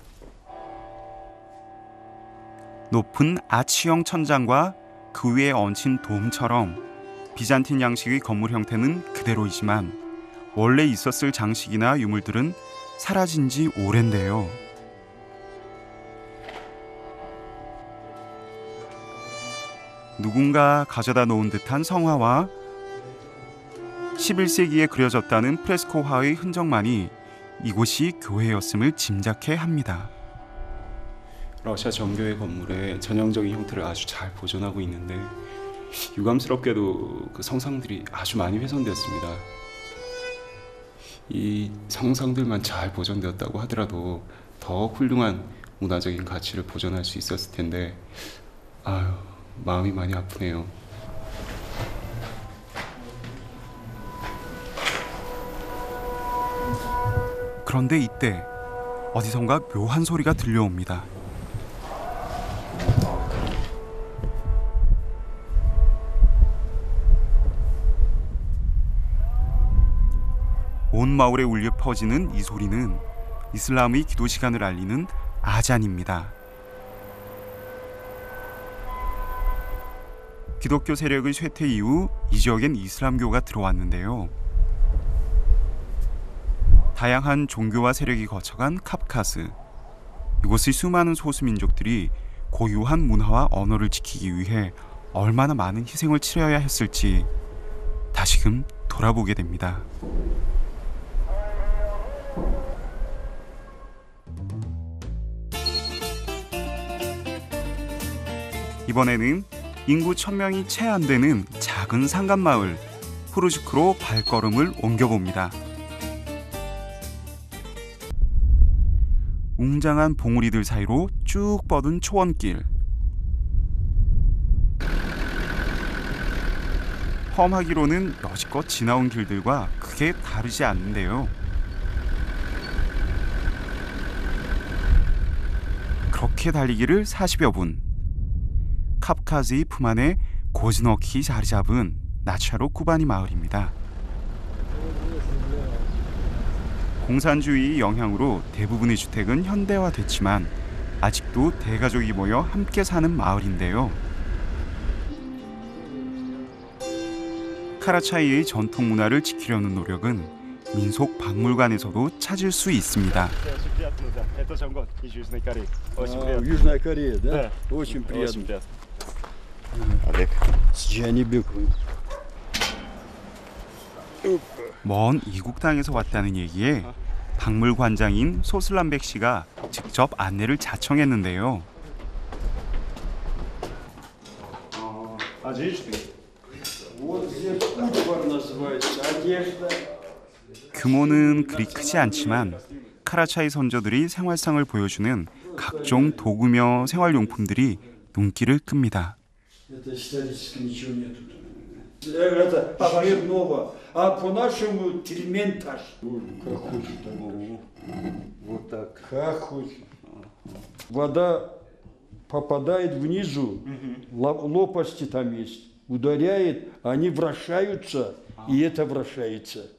높은 아치형 천장과 그 위에 얹힌 돔처럼 비잔틴 양식의 건물 형태는 그대로이지만 원래 있었을 장식이나 유물들은 사라진 지 오랜데요. 누군가 가져다 놓은 듯한 성화와 11세기에 그려졌다는 프레스코화의 흔적만이 이곳이 교회였음을 짐작해 합니다. 러시아 정교회 건물의 전형적인 형태를 아주 잘 보존하고 있는데 유감스럽게도 그 성상들이 아주 많이 훼손되었습니다. 이 성상들만 잘 보존되었다고 하더라도 더 훌륭한 문화적인 가치를 보존할 수 있었을 텐데 아유, 마음이 많이 아프네요. 그런데 이때 어디선가 묘한 소리가 들려옵니다. 온 마을에 울려 퍼지는 이 소리는 이슬람의 기도 시간을 알리는 아잔입니다. 기독교 세력의 쇠퇴 이후 이 지역엔 이슬람교가 들어왔는데요. 다양한 종교와 세력이 거쳐간 카프카스. 이곳의 수많은 소수민족들이 고유한 문화와 언어를 지키기 위해 얼마나 많은 희생을 치러야 했을지 다시금 돌아보게 됩니다. 이번에는 인구 1000명이 채 안 되는 작은 산간마을 후르주크로 발걸음을 옮겨봅니다. 웅장한 봉우리들 사이로 쭉 뻗은 초원길. 험하기로는 여지껏 지나온 길들과 크게 다르지 않는데요. 그렇게 달리기를 40여 분. 카프카즈의 품 안에 고즈넉히 자리 잡은 나차로 쿠바니 마을입니다. 공산주의 영향으로 대부분의 주택은 현대화됐지만 아직도 대가족이 모여 함께 사는 마을인데요. 카라차이의 전통 문화를 지키려는 노력은 민속 박물관에서도 찾을 수 있습니다. приятно, да. Это Джангон из Южной Кореи. Очень приятно. Южная Корея, да? Да. Очень приятно. Очень приятно. Олег. С Джанибековым. 먼 이국 땅에서 왔다는 얘기에 박물관장인 소슬란백 씨가 직접 안내를 자청했는데요. Вот здесь утварь называется, одежда. 규모는 그리 크지 않지만 카라차이 선조들이 생활상을 보여주는 각종 도구며 생활용품들이 눈길을 끕니다. Это исторически ничего нету. Это по-новому, а по-нашему тельментаж. Как хочет. Вот так. Как хочет. Вода попадает внизу, лопасти там есть. ударяет, они вращаются, и это вращается.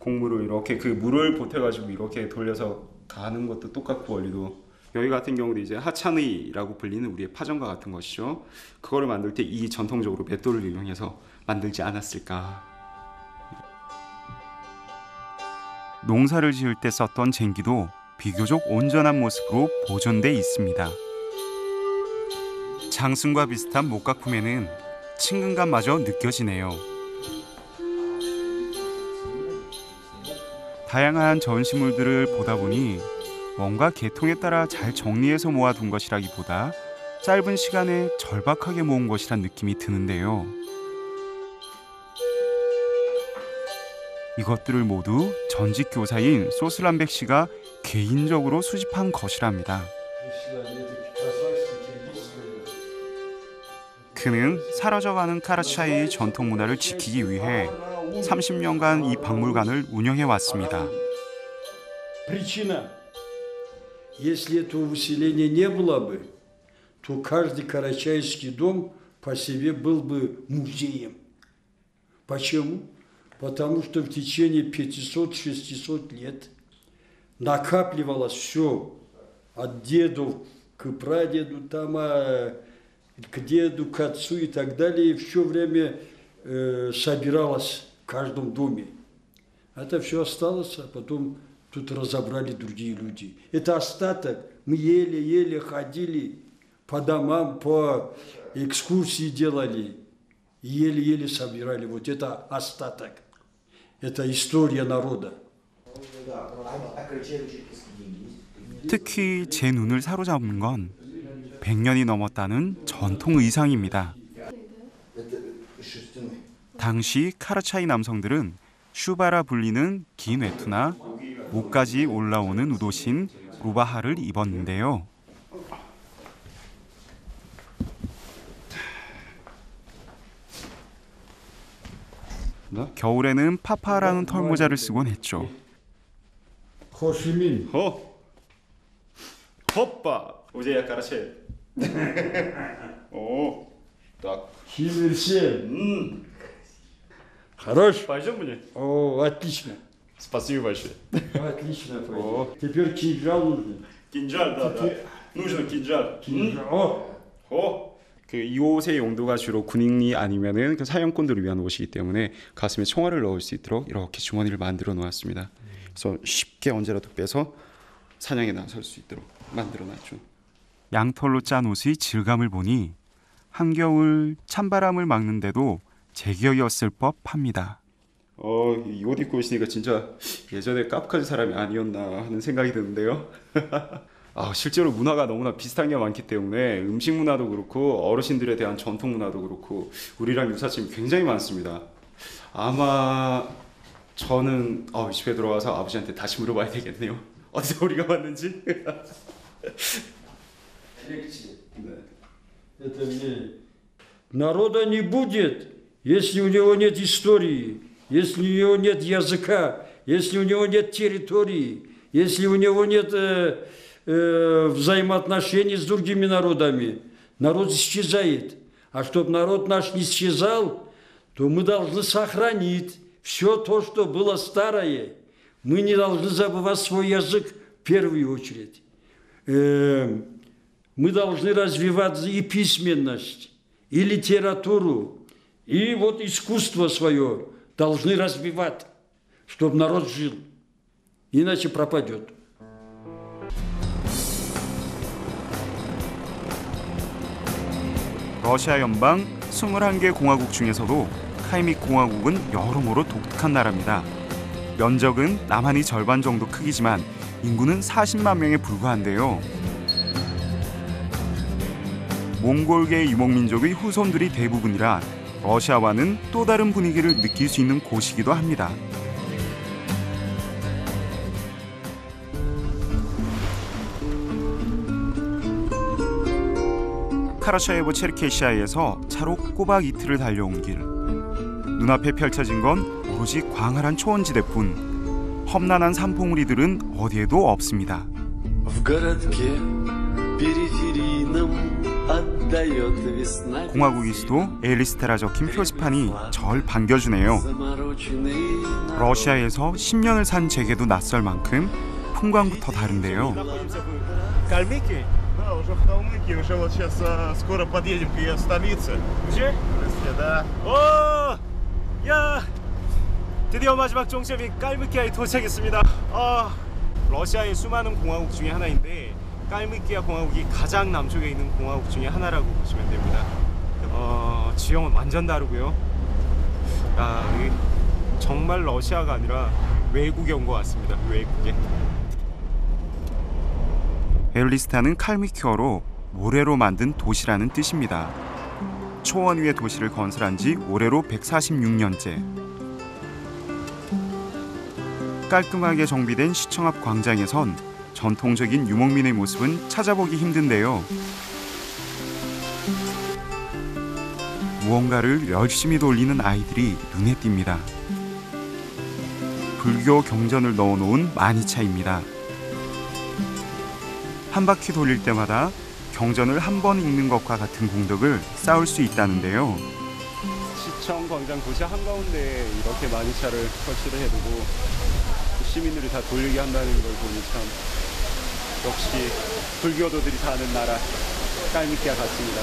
곡물을 이렇게 그 물을 보태가지고 이렇게 돌려서 가는 것도 똑같고 원리도. 여기 같은 경우도 이제 하찬의라고 불리는 우리의 파전과 같은 것이죠. 그거를 만들 때 이 전통적으로 맷돌을 이용해서 만들지 않았을까. 농사를 지을 때 썼던 쟁기도 비교적 온전한 모습으로 보존돼 있습니다. 장승과 비슷한 목각품에는 친근감마저 느껴지네요. 다양한 전시물들을 보다 보니 뭔가 계통에 따라 잘 정리해서 모아둔 것이라기보다 짧은 시간에 절박하게 모은 것이란 느낌이 드는데요. 이것들을 모두 전직 교사인 소슬란백 씨가 개인적으로 수집한 것이랍니다. 그는 사라져가는 카라차이의 전통 문화를 지키기 위해 30년간 이 박물관을 운영해 왔습니다. Причина. Если этого выселения не было бы, то каждый карачаевский дом по себе был бы музеем. Почему? Потому что в течение 500-600 лет накапливалось все от дедов к прадеду, там, к деду, к отцу и так далее, и все время собиралось в каждом доме. Это все осталось, а потом тут разобрали другие люди. Это остаток. Мы еле-еле ходили по домам, по экскурсии делали, еле-еле собирали. Вот это остаток. Это история народа. 특히 제 눈을 사로잡은 건 100년이 넘었다는 전통 의상입니다. 당시 카라차이 남성들은 슈바라 불리는 긴 외투나 목까지 올라오는 우도신 루바하를 입었는데요. 겨울에는 파파라는 털모자를 쓰곤 했죠. 호시민. Хоппа! Уже я карачай. О, так. Химерсен. Хорош. Пойдем мне? О, отлично. Спасибо большое. Отлично. Теперь кинжал нужен. Кинжал, да. нужно кинжал. 그 이 옷의 용도가 주로 군인이 아니면은 그 사형꾼들을 위한 옷이기 때문에 가슴에 총알을 넣을 수 있도록 이렇게 주머니를 만들어 놓았습니다. 그래서 쉽게 언제라도 빼서 사냥에 나설 수 있도록 만들어 놨죠. 양털로 짠 옷의 질감을 보니 한겨울 찬바람을 막는데도 제격이었을 법합니다. 이 옷 입고 있으니까 진짜 예전에 카프카즈 사람이 아니었나 하는 생각이 드는데요. 실제로 문화가 너무나 비슷한 게 많기 때문에 음식 문화도 그렇고 어르신들에 대한 전통 문화도 그렇고 우리랑 유사점이 굉장히 많습니다. 아마 저는 집에 들어와서 아버지한테 다시 물어봐야 되겠네요. 어디서 우리가 왔는지. Народа не будет, если у него нет истории, если у него нет языка, если у него нет территории, если у него нет взаимоотношений с другими народами. Народ исчезает. А чтобы народ наш не исчезал, то мы должны сохранить все то, что было старое. Мы не должны забывать свой язык в первую очередь. Мы должны развивать и письменность, и литературу, и вот искусство свое должны развивать, чтобы народ жил. Иначе пропадет. 러시아 연방 21개 공화국 중에서도 칼믹 공화국은 여러모로 독특한 나라입니다. 면적은 남한이 절반 정도 크기지만 인구는 40만 명에 불과한데요. 몽골계 유목민족의 후손들이 대부분이라 러시아와는 또 다른 분위기를 느낄 수 있는 곳이기도 합니다. 카라차예보 체르케시아에서 차로 꼬박 이틀을 달려온 길. 눈앞에 펼쳐진 건 오로지 광활한 초원지대뿐 험난한 산봉우리들은 어디에도 없습니다. 공화국의 수도 엘리스테라 적힌 표지판이 절 반겨주네요. 러시아에서 10년을 산 제게도 낯설 만큼 풍광부터 다른데요. Да, уже в Калмыкии, уже вот сейчас скоро подъедем к ее столице. Где? Да. 오! 야! 드디어 마지막 종점인 깔미키아에 도착했습니다. 러시아의 수많은 공화국 중에 하나인데 깔미키아 공화국이 가장 남쪽에 있는 공화국 중에 하나라고 보시면 됩니다. 지형은 완전 다르고요. 여기 정말 러시아가 아니라 외국에 온 것 같습니다. 외국에. 엘리스타는 칼미키어로 모래로 만든 도시라는 뜻입니다. 초원 위에 도시를 건설한 지 올해로 146년째. 깔끔하게 정비된 시청 앞 광장에선 전통적인 유목민의 모습은 찾아보기 힘든데요. 무언가를 열심히 돌리는 아이들이 눈에 띕니다. 불교 경전을 넣어놓은 마니차입니다. 한 바퀴 돌릴 때마다 경전을 한 번 읽는 것과 같은 공덕을 쌓을 수 있다는데요. 시청 광장 도시 한가운데에 이렇게 마니차를 설치를 해두고 시민들이 다 돌리게 한다는 걸 보니 참 역시 불교도들이 사는 나라 깔미키아 같습니다.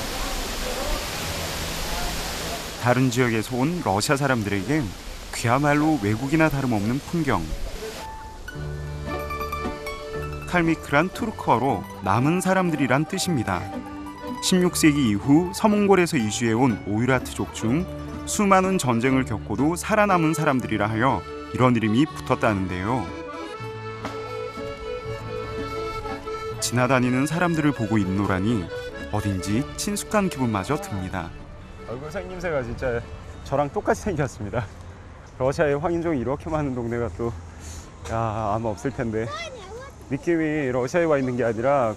다른 지역에서 온 러시아 사람들에겐 그야말로 외국이나 다름없는 풍경. 칼미크란 투르크어로 남은 사람들이란 뜻입니다. 16세기 이후 서몽골에서 이주해온 오이라트족 중 수많은 전쟁을 겪고도 살아남은 사람들이라 하여 이런 이름이 붙었다는데요. 지나다니는 사람들을 보고 있노라니 어딘지 친숙한 기분마저 듭니다. 얼굴 생김새가 진짜 저랑 똑같이 생겼습니다. 러시아에 황인종이 이렇게 많은 동네가 또 아마 없을 텐데 느낌이 러시아에 와 있는 게 아니라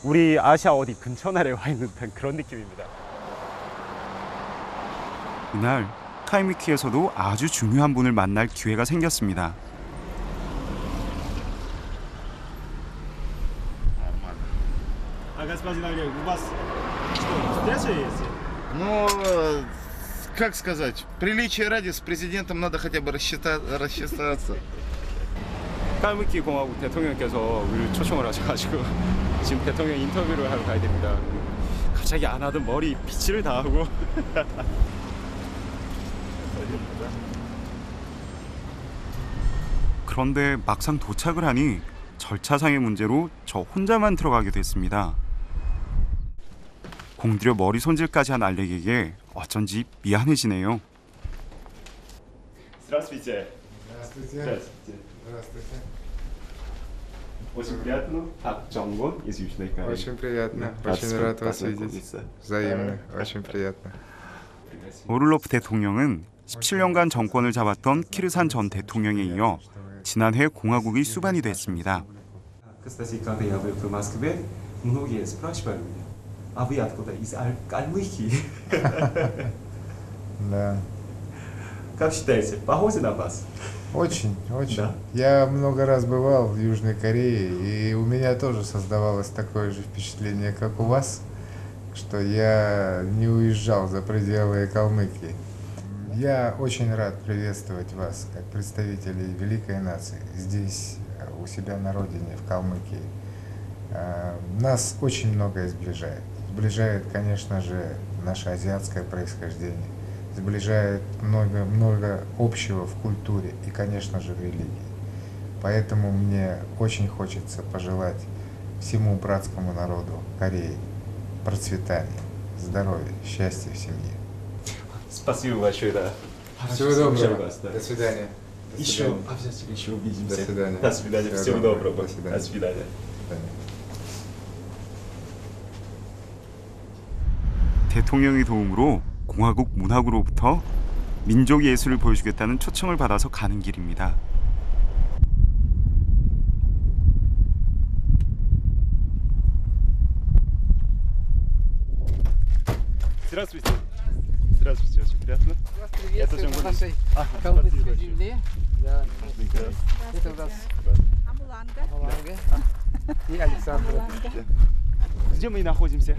우리 아시아 어디 근처 나라에 와 있는 듯한 그런 느낌입니다. 이날 칼미키에서도 아주 중요한 분을 만날 기회가 생겼습니다. господин Олег, у вас что, встреча есть? Ну, как сказать, приличия ради с президентом надо хотя бы рассчитаться. 칼미키 공화국 대통령께서 우리를 초청을 하셔가지고 지금 대통령 인터뷰를 하러 가야 됩니다. 갑자기 안 하던 머리 빗질을 다 하고. 그런데 막상 도착을 하니 절차상의 문제로 저 혼자만 들어가게 됐습니다. 공들여 머리 손질까지 한 알렉에게 어쩐지 미안해지네요. Здравствуйте. Здравствуйте. Здравствуйте. Очень приятно. 박정곤 из Южной Кореи. Очень приятно. Очень рад вас видеть. Взаимно. Очень приятно. 오를로프 대통령은 17년간 정권을 잡았던 키르산 전 대통령에 이어 지난해 공화국의 수반이 됐습니다. Кстати, когда я был в Москве, многие спрашивали меня, а вы откуда? Из Калмыкии? Да. Как считаете, похоже на вас? Очень. Да. Я много раз бывал в Южной Корее, и у меня тоже создавалось такое же впечатление, как у вас, что я не уезжал за пределы Калмыкии. Я очень рад приветствовать вас, как представителей великой нации, здесь, у себя на родине, в Калмыкии. Нас очень многое сближает. Сближает, конечно же, наше азиатское происхождение. Сближает много общего в культуре и, конечно же, в религии. Поэтому мне очень хочется пожелать всему братскому народу Кореи процветания, здоровья, счастья в семье. Спасибо большое, да. Всего доброго. До свидания. Еще обязательно еще увидимся. До свидания. До свидания. Всего доброго. До свидания. До свидания. 대통령의 도움으로 공화국 문학으로부터 민족 예술을 보여주겠다는 초청을 받아서 가는 길입니다. Здравствуйте. Здравствуйте, очень приятно. Это же нашей калмыцкой земле. Да. Это у нас Амуланга и Александра. Где мы находимся?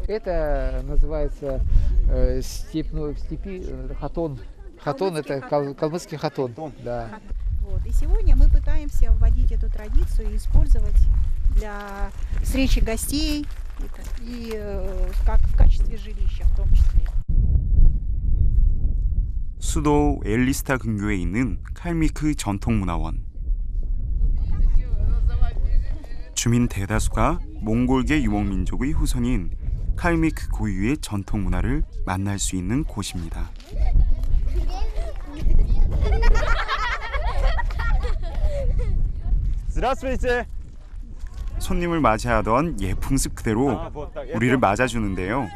Это называется в степи хатон. Хатон это калмыцкий хатон. Да. Вот. И сегодня мы пытаемся вводить эту традицию и использовать для встречи гостей и как в качестве жилища в том числе. 수도 엘리스타 근교에 있는 칼미크 전통문화원. 주민 대다수가 몽골계 유목민족의 후손인 칼미크 고유의 전통문화를 만날 수 있는 곳입니다. Здравствуйте. 손님을 맞이하던 예 풍습 그대로 우리를 맞아주는데요.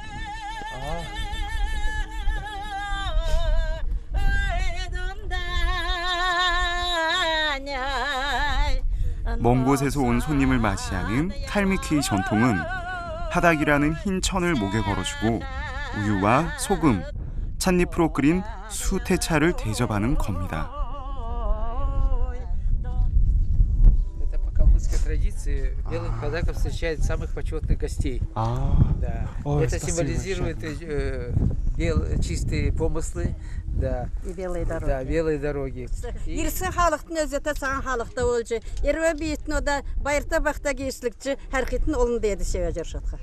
먼 곳에서 온 손님을 맞이하는 칼미키의 전통은 하닥이라는 흰 천을 목에 걸어주고 우유와 소금, 찻잎으로 끓인 수태차를 대접하는 겁니다. Традиции белых казаков встречают самых почетных гостей. Да. Это символизирует чистые помыслы, да. И белые дороги. Да, белые дороги. Ирсе халыктын өзі тасан халыкта болчу. Ирве битно да байырта бакта кийишликчи харкитин олун деди сева жаршатка.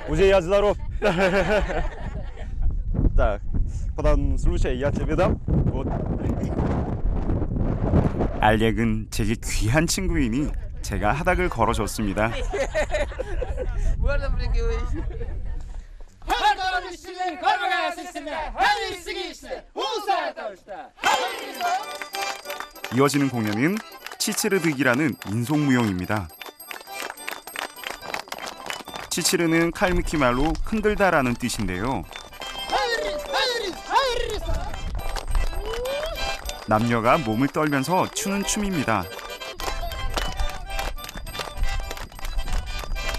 Уже я здоров. Так, потом случай я тебе дам. Вот. 알렉은 제게 귀한 친구이니 제가 하닥을 걸어줬습니다. 이어지는 공연은 치치르드기라는 인속무용입니다. 치치르는 칼미키 말로 흔들다라는 뜻인데요. 남녀가 몸을 떨면서 추는 춤입니다.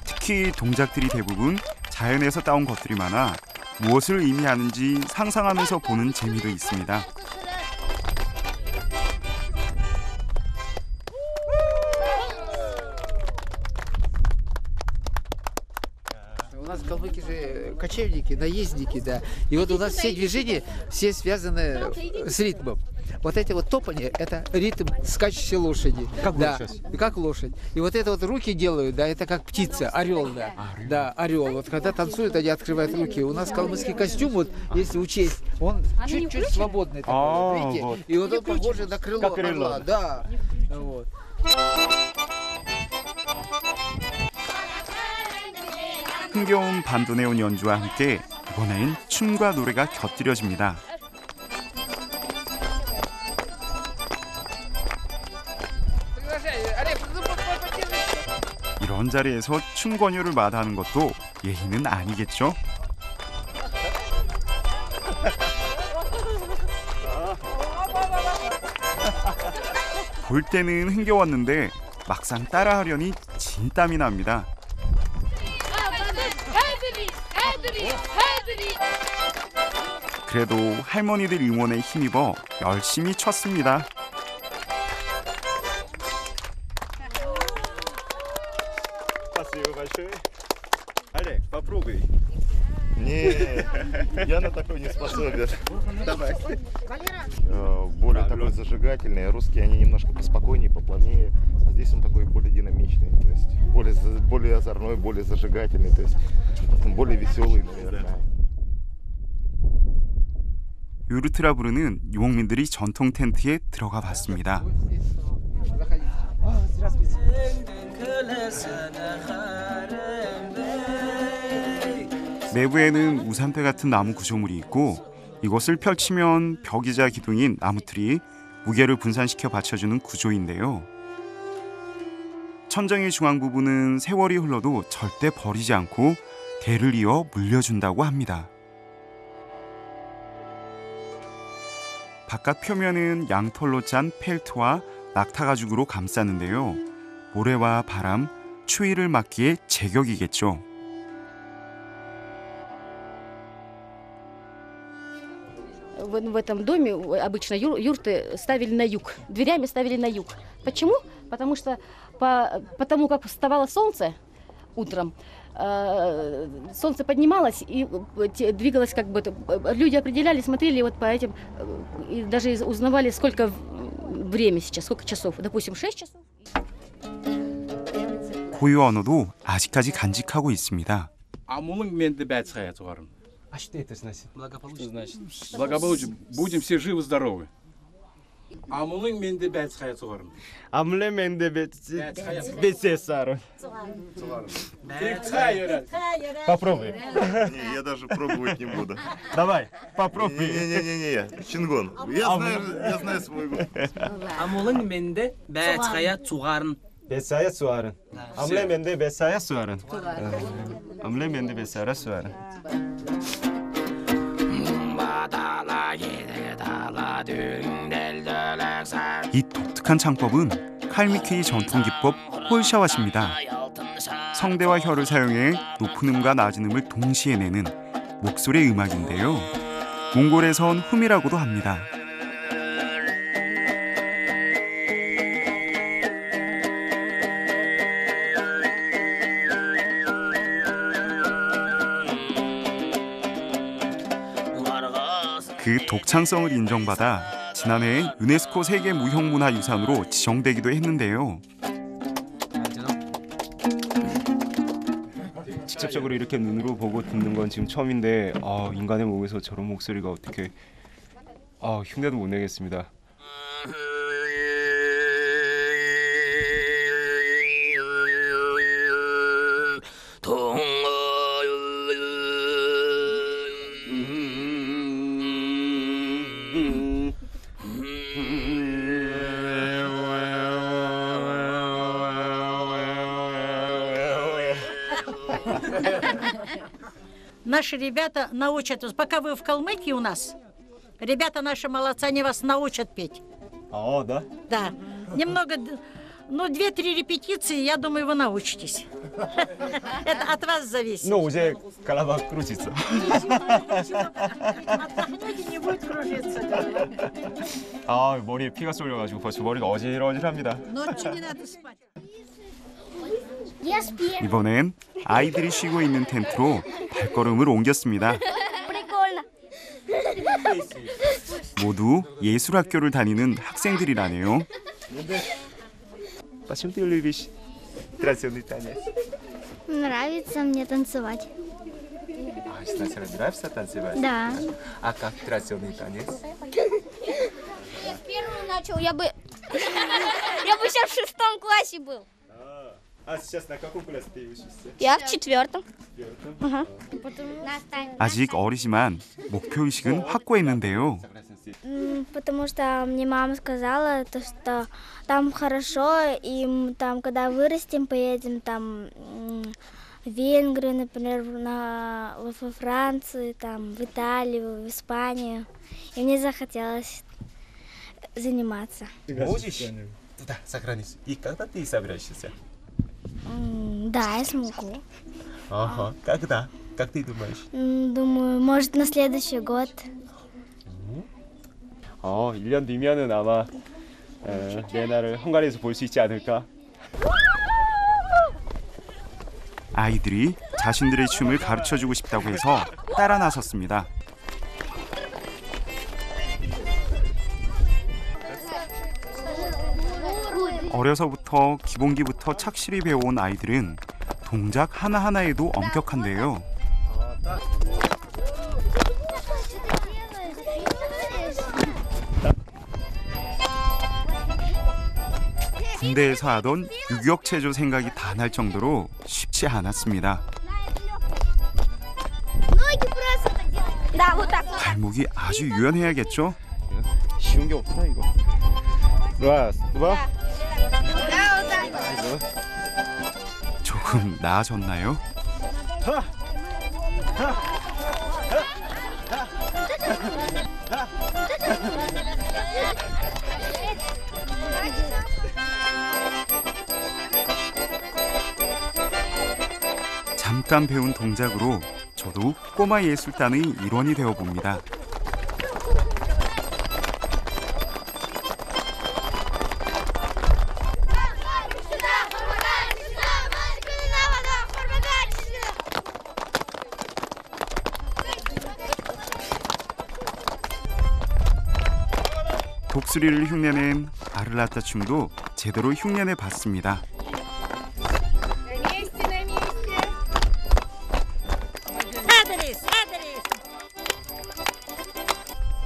특히 동작들이 대부분 자연에서 따온 것들이 많아 무엇을 의미하는지 상상하면서 보는 재미도 있습니다. У нас калмыки же кочевники, наездники, да. И вот у нас все движения, все связаны с ритмом. Вот эти вот топания, это ритм скачущей лошади. Как да, сейчас? как лошадь. И вот это вот руки делают, да, это как птица, орел, да. Да, орел. Вот когда танцуют, они открывают руки. У нас калмыцкий костюм, вот, если учесть, он чуть-чуть свободный такой, видите? вот. И вот он похож на крыло Как крыло. орла, да. Вот. 흥겨운 반도네온 연주와 함께 이번엔 춤과 노래가 곁들여집니다. 이런 자리에서 춤 권유를 마다하는 것도 예의는 아니겠죠? 볼 때는 흥겨웠는데 막상 따라하려니 진땀이 납니다. 그래도 할머니들 응원에 힘입어 열심히 췄습니다. Спасибо большое. Олег, попробуй. Не, я на такой не способен. Давай. Более такой зажигательный. Русские, они немножко поспокойнее, поплавнее. А здесь он такой более динамичный. То есть более озорной, более зажигательный. То есть более веселый, наверное. 요르트라 부르는 유목민들이 전통 텐트에 들어가 봤습니다. 내부에는 우산대 같은 나무 구조물이 있고 이것을 펼치면 벽이자 기둥인 나무틀이 무게를 분산시켜 받쳐주는 구조인데요. 천장의 중앙 부분은 세월이 흘러도 절대 버리지 않고 대를 이어 물려준다고 합니다. 바깥 표면은 양털로 짠 펠트와 낙타 가죽으로 감쌌는데요. 모래와 바람, 추위를 막기에 제격이겠죠. В этом доме обычно юрты ставили на юг, дверями ставили на юг. Почему? Потому что потому как вставало солнце утром, солнце поднималось и двигалось как бы, люди определяли, смотрели вот по этим, и даже узнавали, сколько время сейчас, сколько часов, допустим, 6 часов. 고유 언어도 아직까지 간직하고 있습니다. А что это значит? Благополучие. Что значит? Благополучие. Будем все живы-здоровы. Попробуй. Не, я даже пробовать не буду. Давай, попробуй. Не, Чингон. Я знаю свой год. Амулын менде бәтхая цугарын. Besaya suarın. Amle mende besaya suarın. Amle mende besaya suarın. 이 독특한 창법은 칼미키의 전통 기법 홀샤왓입니다. 성대와 혀를 사용해 높은 음과 낮은 음을 동시에 내는 목소리 음악인데요. 몽골에선 흠이라고도 합니다. 그 독창성을 인정받아 지난해 유네스코 세계 무형문화유산으로 지정되기도 했는데요. 직접적으로 이렇게 눈으로 보고 듣는 건 지금 처음인데 인간의 몸에서 저런 목소리가 어떻게 흉내도 못 내겠습니다. Наши ребята научат вас, пока вы в Калмыкии у нас, ребята наши молодцы, они вас научат петь. Да? Да. Немного, 2-3 репетиции, я думаю, вы научитесь. Это от вас зависит. уже голова крутится. Отдохнете, не будет кружиться. 머리에 피가 쏠려가지고 벌써 머리가 어질어질합니다. Ночью не надо спать. 이번엔 아이들이 쉬고 있는 텐트로 발걸음을 옮겼습니다. 모두 예술학교를 다니는 학생들이라네요. Почему ты любишь традиционный танец? Нравится мне танцевать. Сначала нравится танцевать? Да. А как традиционный танец? Я первым начал, я бы сейчас в 6 классе был. А сейчас на каком классе ты учишься? Я в 4. 아직 어리지만 목표의식은 확고했는데요. Потому что мне мама сказала, что там хорошо, и там, когда вырастем, поедем там в Венгрию, например, во Францию, там, в Италию, в Испанию. И мне захотелось заниматься. Можешь туда сохранить? И когда ты собираешься? Да, я смогу. Ага. Когда? Как ты думаешь? Думаю, может, на следующий год. 1년 뒤면은 아마 레나를 헝가리에서 볼 수 있지 않을까? 아이들이 자신들의 춤을 가르쳐주고 싶다고 해서 따라 나섰습니다. 어려서부터 기본기부터 착실히 배워온 아이들은 동작 하나하나에도 엄격한데요. 군대에서 하던 유격체조 생각이 다 날 정도로 쉽지 않았습니다. 발목이 아주 유연해야겠죠? 쉬운 게 없다 이거. раз, два. 조금 나아졌나요? 잠깐 배운 동작으로 저도 꼬마 예술단의 일원이 되어 봅니다. 독수리를 흉내낸 아르라타 춤도 제대로 흉내내 봤습니다.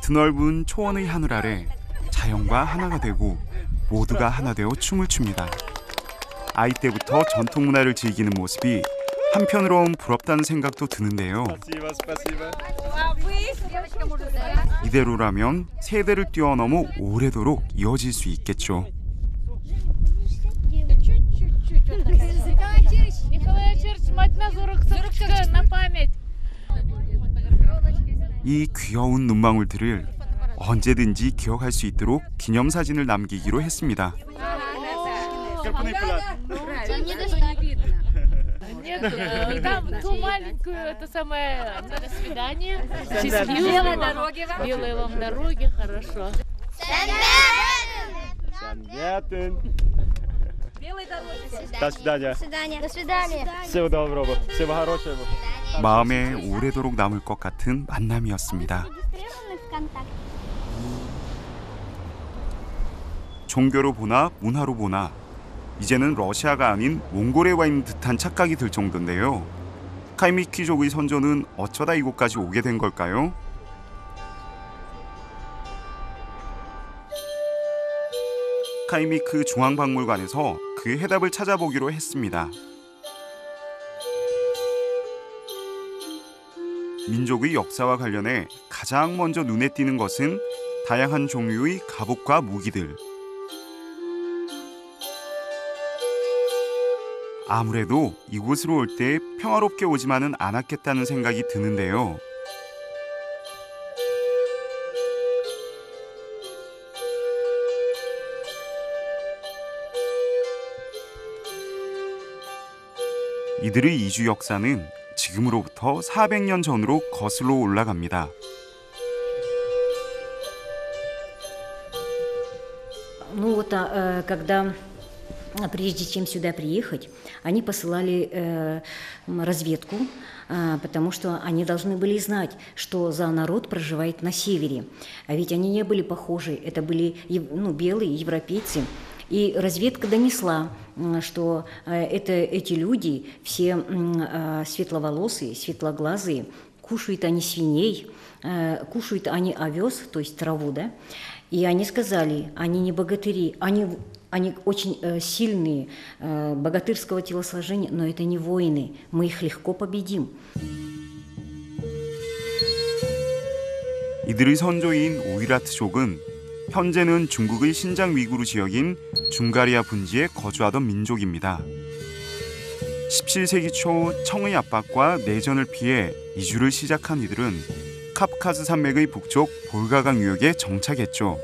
드넓은 초원의 하늘 아래 자연과 하나가 되고 모두가 하나 되어 춤을 춥니다. 아이 때부터 전통 문화를 즐기는 모습이 한편으론 부럽다는 생각도 드는데요. 이대로라면 세대를 뛰어넘어 오래도록 이어질 수 있겠죠. 이 귀여운 눈망울들을 언제든지 기억할 수 있도록 기념사진을 남기기로 했습니다. Нет, там ту маленькую, это самое, до свидания. Счастливо. Белой вам дороги, хорошо. До свидания. До свидания. Всего доброго. Всего хорошего. 마음에 오래도록 남을 것 같은 만남이었습니다. 종교로 보나 문화로 보나 이제는 러시아가 아닌 몽골에 와 있는 듯한 착각이 들 정도인데요. 칼미키족의 선조는 어쩌다 이곳까지 오게 된 걸까요? 카이미크 중앙박물관에서 그 해답을 찾아보기로 했습니다. 민족의 역사와 관련해 가장 먼저 눈에 띄는 것은 다양한 종류의 갑옷과 무기들. 아무래도 이곳으로 올 때 평화롭게 오지만은 않았겠다는 생각이 드는데요. 이들의 이주 역사는 지금으로부터 400년 전으로 거슬러 올라갑니다. Ну вот, когда прежде чем сюда приехать, они посылали разведку, потому что они должны были знать, что за народ проживает на севере. А ведь они не были похожи, это были белые европейцы. И разведка донесла, что эти люди, все светловолосые, светлоглазые, кушают они свиней, кушают они овес, то есть траву, да? И они сказали, они не богатыри, они очень сильные, богатырского телосложения, но это не воины, мы их легко победим. 이들의 선조인 오이라트족은 현재는 중국의 신장 위구르 지역인 중가리아 분지에 거주하던 민족입니다. 17세기 초 청의 압박과 내전을 피해 이주를 시작한 이들은 카프카스 산맥의 북쪽 볼가강 유역에 정착했죠.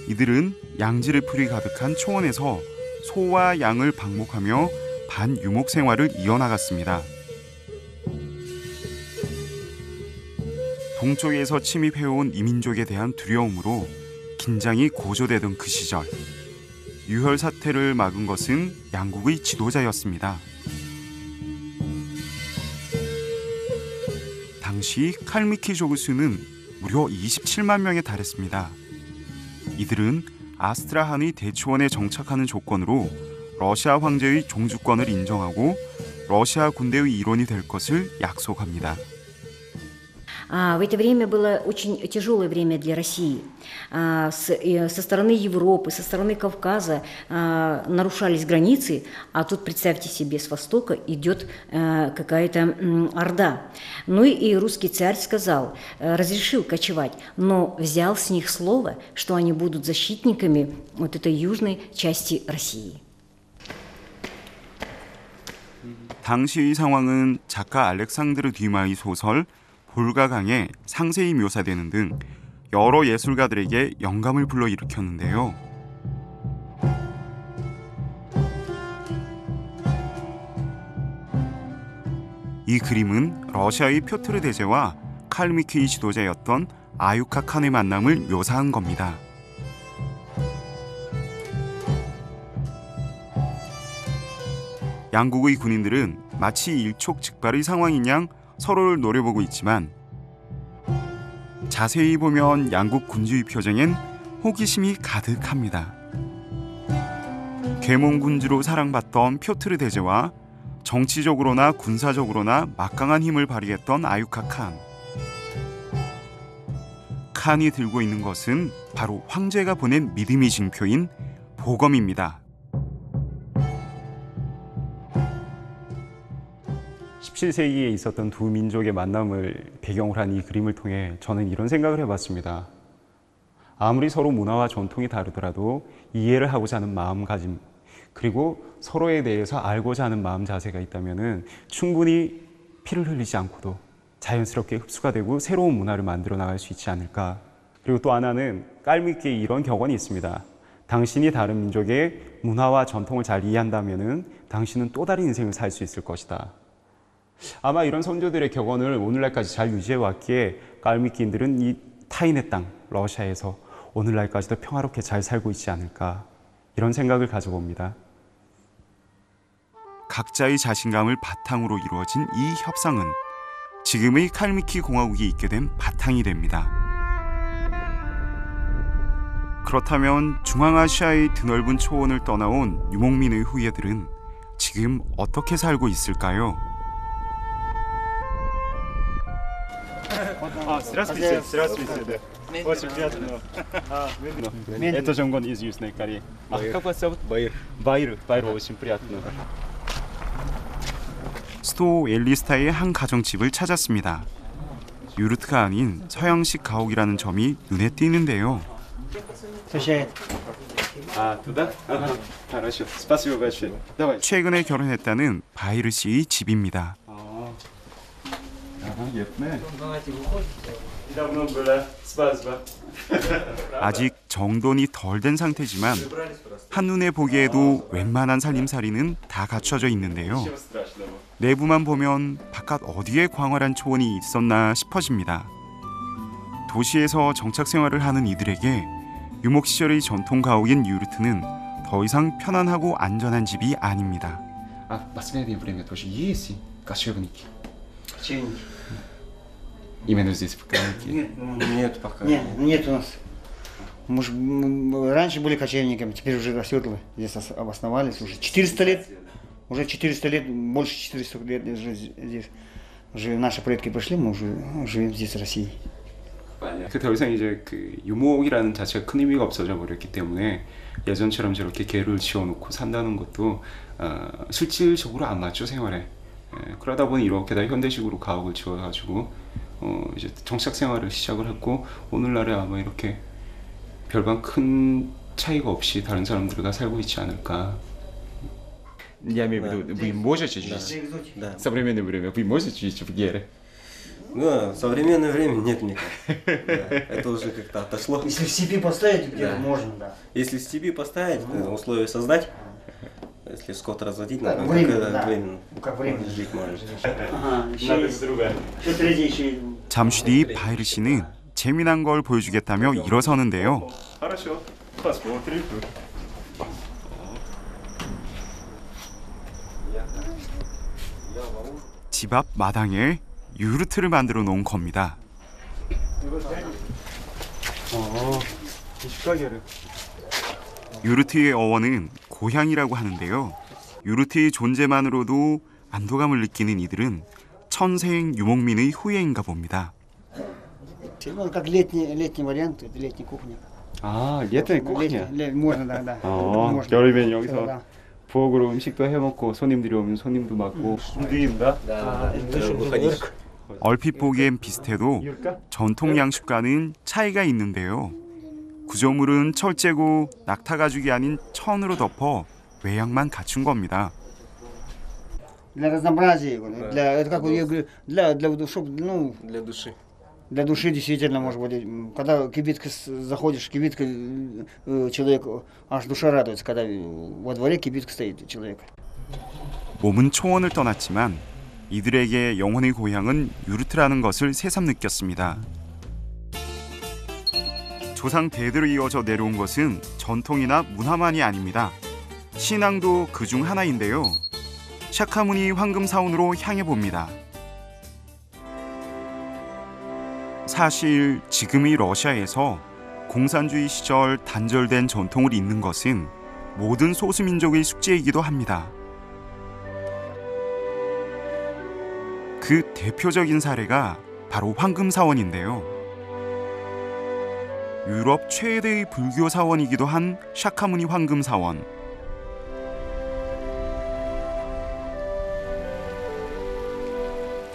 이들은 양지를 풀이 가득한 초원에서 소와 양을 방목하며 반유목 생활을 이어나갔습니다. 동쪽에서 침입해온 이민족에 대한 두려움으로 긴장이 고조되던 그 시절, 유혈 사태를 막은 것은 양국의 지도자였습니다. 당시 칼미키족의 수는 무려 27만 명에 달했습니다. 이들은 아스트라한의 대초원에 정착하는 조건으로 러시아 황제의 종주권을 인정하고 러시아 군대의 일원이 될 것을 약속합니다. В это время было очень тяжелое время для России. Со стороны Европы, со стороны Кавказа нарушались границы, а тут, представьте себе, с востока идет какая-то орда. Ну и русский царь сказал, разрешил кочевать, но взял с них слово, что они будут защитниками вот этой южной части России. 당시의 상황은 작가 알렉산드르 듀마의 소설 볼가강에 상세히 묘사되는 등 여러 예술가들에게 영감을 불러일으켰는데요. 이 그림은 러시아의 표트르 대제와 칼미키의 지도자였던 아유카 칸의 만남을 묘사한 겁니다. 양국의 군인들은 마치 일촉즉발의 상황인 양 서로를 노려보고 있지만 자세히 보면 양국 군주의 표정엔 호기심이 가득합니다. 계몽군주로 사랑받던 표트르 대제와 정치적으로나 군사적으로나 막강한 힘을 발휘했던 아유카 칸. 칸이 들고 있는 것은 바로 황제가 보낸 믿음의 징표인 보검입니다. 17세기에 있었던 두 민족의 만남을 배경으로 한 이 그림을 통해 저는 이런 생각을 해봤습니다. 아무리 서로 문화와 전통이 다르더라도 이해를 하고자 하는 마음가짐, 그리고 서로에 대해서 알고자 하는 마음 자세가 있다면 충분히 피를 흘리지 않고도 자연스럽게 흡수가 되고 새로운 문화를 만들어 나갈 수 있지 않을까. 그리고 또 하나는 깔미키에 이런 격언이 있습니다. 당신이 다른 민족의 문화와 전통을 잘 이해한다면 당신은 또 다른 인생을 살 수 있을 것이다. 아마 이런 선조들의 격언을 오늘날까지 잘 유지해 왔기에 깔미키인들은 이 타인의 땅, 러시아에서 오늘날까지도 평화롭게 잘 살고 있지 않을까, 이런 생각을 가져봅니다. 각자의 자신감을 바탕으로 이루어진 이 협상은 지금의 칼미키 공화국이 있게 된 바탕이 됩니다. 그렇다면 중앙아시아의 드넓은 초원을 떠나온 유목민의 후예들은 지금 어떻게 살고 있을까요? Здравствуйте, здравствуйте. Очень приятно. Это Жонгон из Южной Кореи. Как вас зовут? Баир. Баир, очень приятно. 수도 엘리스타의 한 가정집을 찾았습니다. 유르트가 아닌 서양식 가옥이라는 점이 눈에 띄는데요. 최근에 결혼했다는 바이르 씨의 집입니다. 아직 정돈이 덜 된 상태지만 한눈에 보기에도 웬만한 살림살이는 다 갖춰져 있는데요. 내부만 보면 바깥 어디에 광활한 초원이 있었나 싶어집니다. 도시에서 정착 생활을 하는 이들에게 유목 시절의 전통 가옥인 유르트는 더 이상 편안하고 안전한 집이 아닙니다. последнее время тоже есть кочевники. Именно здесь в Калмыкии? Нет пока. Нет у нас. Мы раньше были кочевниками, теперь уже оседлы здесь обосновались. Уже 400 лет, больше 400 лет здесь. Уже наши предки пришли, мы уже живем здесь, в России. 더 이상 이제 그 유목이라는 자체가 큰 의미가 없어져 버렸기 때문에 예전처럼 저렇게 개를 지어놓고 산다는 것도 실질적으로 안 맞죠, 생활에. 그러다 보니 이렇게 다 현대식으로 가옥을 지어가지고 이제 정착 생활을 시작을 했고 오늘날에 아마 이렇게 별반 큰 차이가 없이 다른 사람들과 살고 있지 않을까. Я имею в виду, вы можете жить? В современное время вы можете жить в Гере? Ну, в современное время нет никак. Это уже как-то отошло. Если в степи поставить, можно, да. Если в степи поставить, условия создать, если скот разводить, надо временно. Как временно жить можно. 잠시 뒤 바이르 씨는 재미난 걸 보여주겠다며 일어서는데요. 집 앞 마당에 유르트를 만들어 놓은 겁니다. 유르트의 어원은 고향이라고 하는데요. 유르트의 존재만으로도 안도감을 느끼는 이들은 천생 유목민의 후예인가 봅니다. Как летний вариант, это летняя кухня. 아, летняя кухня. Можно, да. 여름엔 여기서 부엌으로 음식도 해 먹고 손님들이 오면 손님도 맡고. 움직인다. 얼핏 보기엔 비슷해도 전통 양식과는 차이가 있는데요. 구조물은 철제고 낙타 가죽이 아닌 천으로 덮어 외양만 갖춘 겁니다. Для разнообразия, это как я говорю, для души. Для души действительно, может быть, когда кибитка заходишь, кибитка человек аж душа радуется, когда во дворе кибитка стоит человек. 몸은 초원을 떠났지만 이들에게 영혼의 고향은 유르트라는 것을 새삼 느꼈습니다. 조상 대대로 이어져 내려온 것은 전통이나 문화만이 아닙니다. 신앙도 그중 하나인데요. 샤카무니 황금사원으로 향해 봅니다. 사실 지금의 러시아에서 공산주의 시절 단절된 전통을 잇는 것은 모든 소수민족의 숙제이기도 합니다. 그 대표적인 사례가 바로 황금사원인데요. 유럽 최대의 불교 사원이기도 한 샤카무니 황금사원.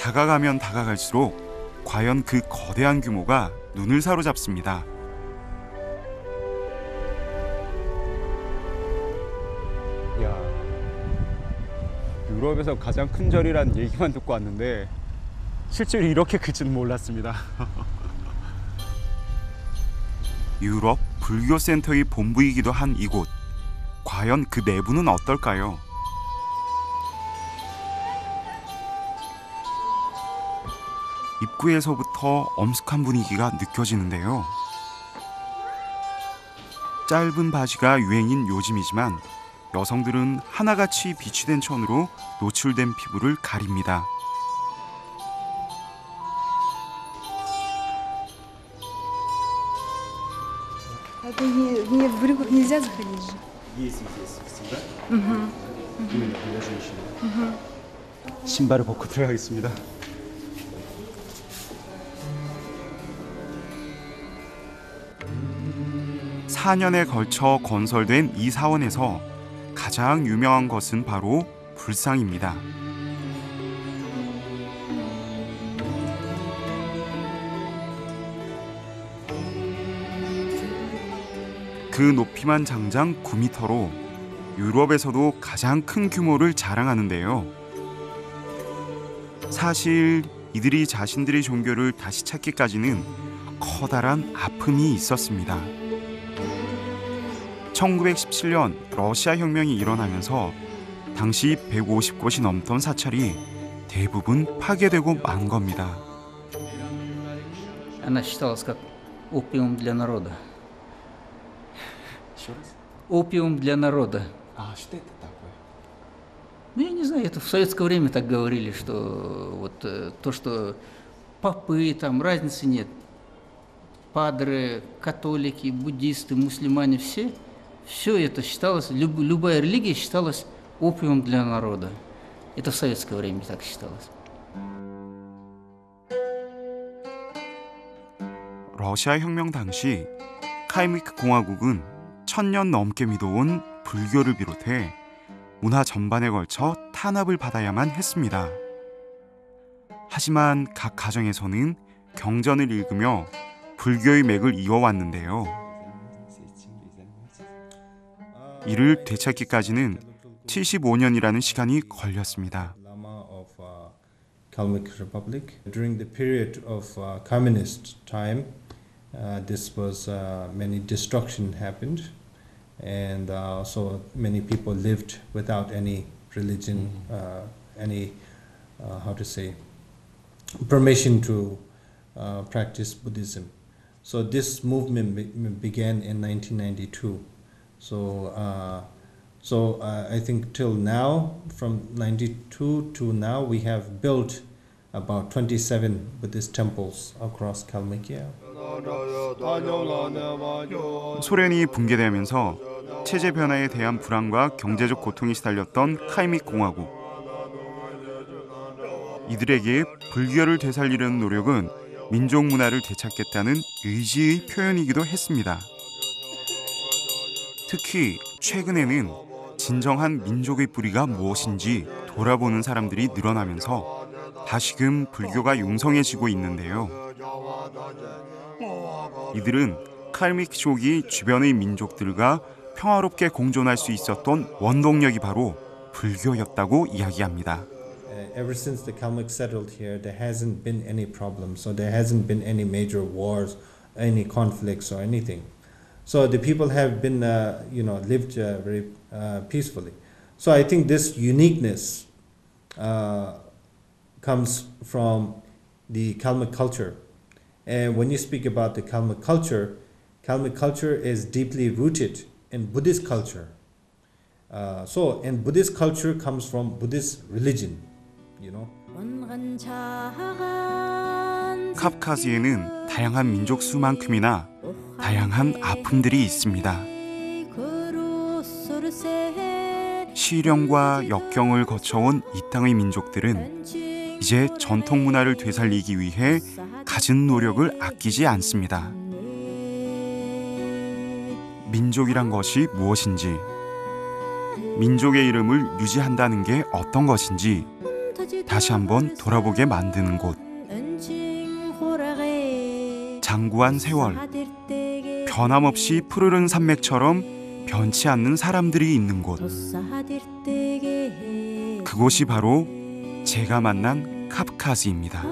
다가가면 다가갈수록 과연 그 거대한 규모가 눈을 사로잡습니다. 야, 유럽에서 가장 큰 절이란 얘기만 듣고 왔는데 실제로 이렇게 클지는 몰랐습니다. 유럽 불교 센터의 본부이기도 한 이곳. 과연 그 내부는 어떨까요? 입구에서부터 엄숙한 분위기가 느껴지는데요. 짧은 바지가 유행인 요즘이지만 여성들은 하나같이 비치된 천으로 노출된 피부를 가립니다. Это не в брюках нельзя заходить же. Есть здесь всегда. Именно для женщины. 신발을 벗고 들어가겠습니다. (4년에) 걸쳐 건설된 이 사원에서 가장 유명한 것은 바로 불상입니다. 그 높이만 장장 9m로 유럽에서도 가장 큰 규모를 자랑하는데요. 사실 이들이 자신들의 종교를 다시 찾기까지는 커다란 아픔이 있었습니다. 1917년 러시아 혁명이 일어나면서 당시 150곳이 넘던 사찰이 대부분 파괴되고 만 겁니다. Она считалась как опиум для народа. Опиум для народа. А что это такое? Ну, я не знаю, это в советское время так говорили, что вот то, что попы, там разницы нет. Падры, католики, буддисты, мусульмане, все это считалось, любая религия считалась опиумом для народа. Это в советское время так считалось. 러시아 혁명 당시 카이미크 공화국은 1000년 넘게 믿어온 불교를 비롯해 문화 전반에 걸쳐 탄압을 받아야만 했습니다. 하지만 각 가정에서는 경전을 읽으며 불교의 맥을 이어왔는데요. 이를 되찾기까지는 75년이라는 시간이 걸렸습니다. Kalmyk Republic. During the period of communist time, this was many destruction happened, and so many people lived without any religion, any how to say permission to practice Buddhism. So this movement began in 1992. So I think till now, from 92 to now, we have built about 27 Buddhist temples across Kalmykia. 소련이 붕괴되면서 체제 변화에 대한 불안과 경제적 고통이 시달렸던 카이믹 공화국. 이들에게 불교를 되살리려는 노력은 민족 문화를 되찾겠다는 의지의 표현이기도 했습니다. 특히 최근에는 진정한 민족의 뿌리가 무엇인지 돌아보는 사람들이 늘어나면서 다시금 불교가 융성해지고 있는데요. 이들은 칼믹족이 주변의 민족들과 평화롭게 공존할 수 있었던 원동력이 바로 불교였다고 이야기합니다. Ever since the Kalmyk settled here, there hasn't been any problems. So there hasn't been any major wars, any conflicts or anything. So the people have been, lived very peacefully. So I think this uniqueness comes from the Kalmyk culture. And when you speak about the Kalmyk culture is deeply rooted in Buddhist culture. And Buddhist culture comes from Buddhist religion. 카프카스에는 다양한 민족 수만큼이나 다양한 아픔들이 있습니다. 시련과 역경을 거쳐온 이 땅의 민족들은 이제 전통 문화를 되살리기 위해 갖은 노력을 아끼지 않습니다. 민족이란 것이 무엇인지, 민족의 이름을 유지한다는 게 어떤 것인지 다시 한번 돌아보게 만드는 곳. 장구한 세월, 변함없이 푸르른 산맥처럼 변치 않는 사람들이 있는 곳. 그곳이 바로 제가 만난 카프카스입니다.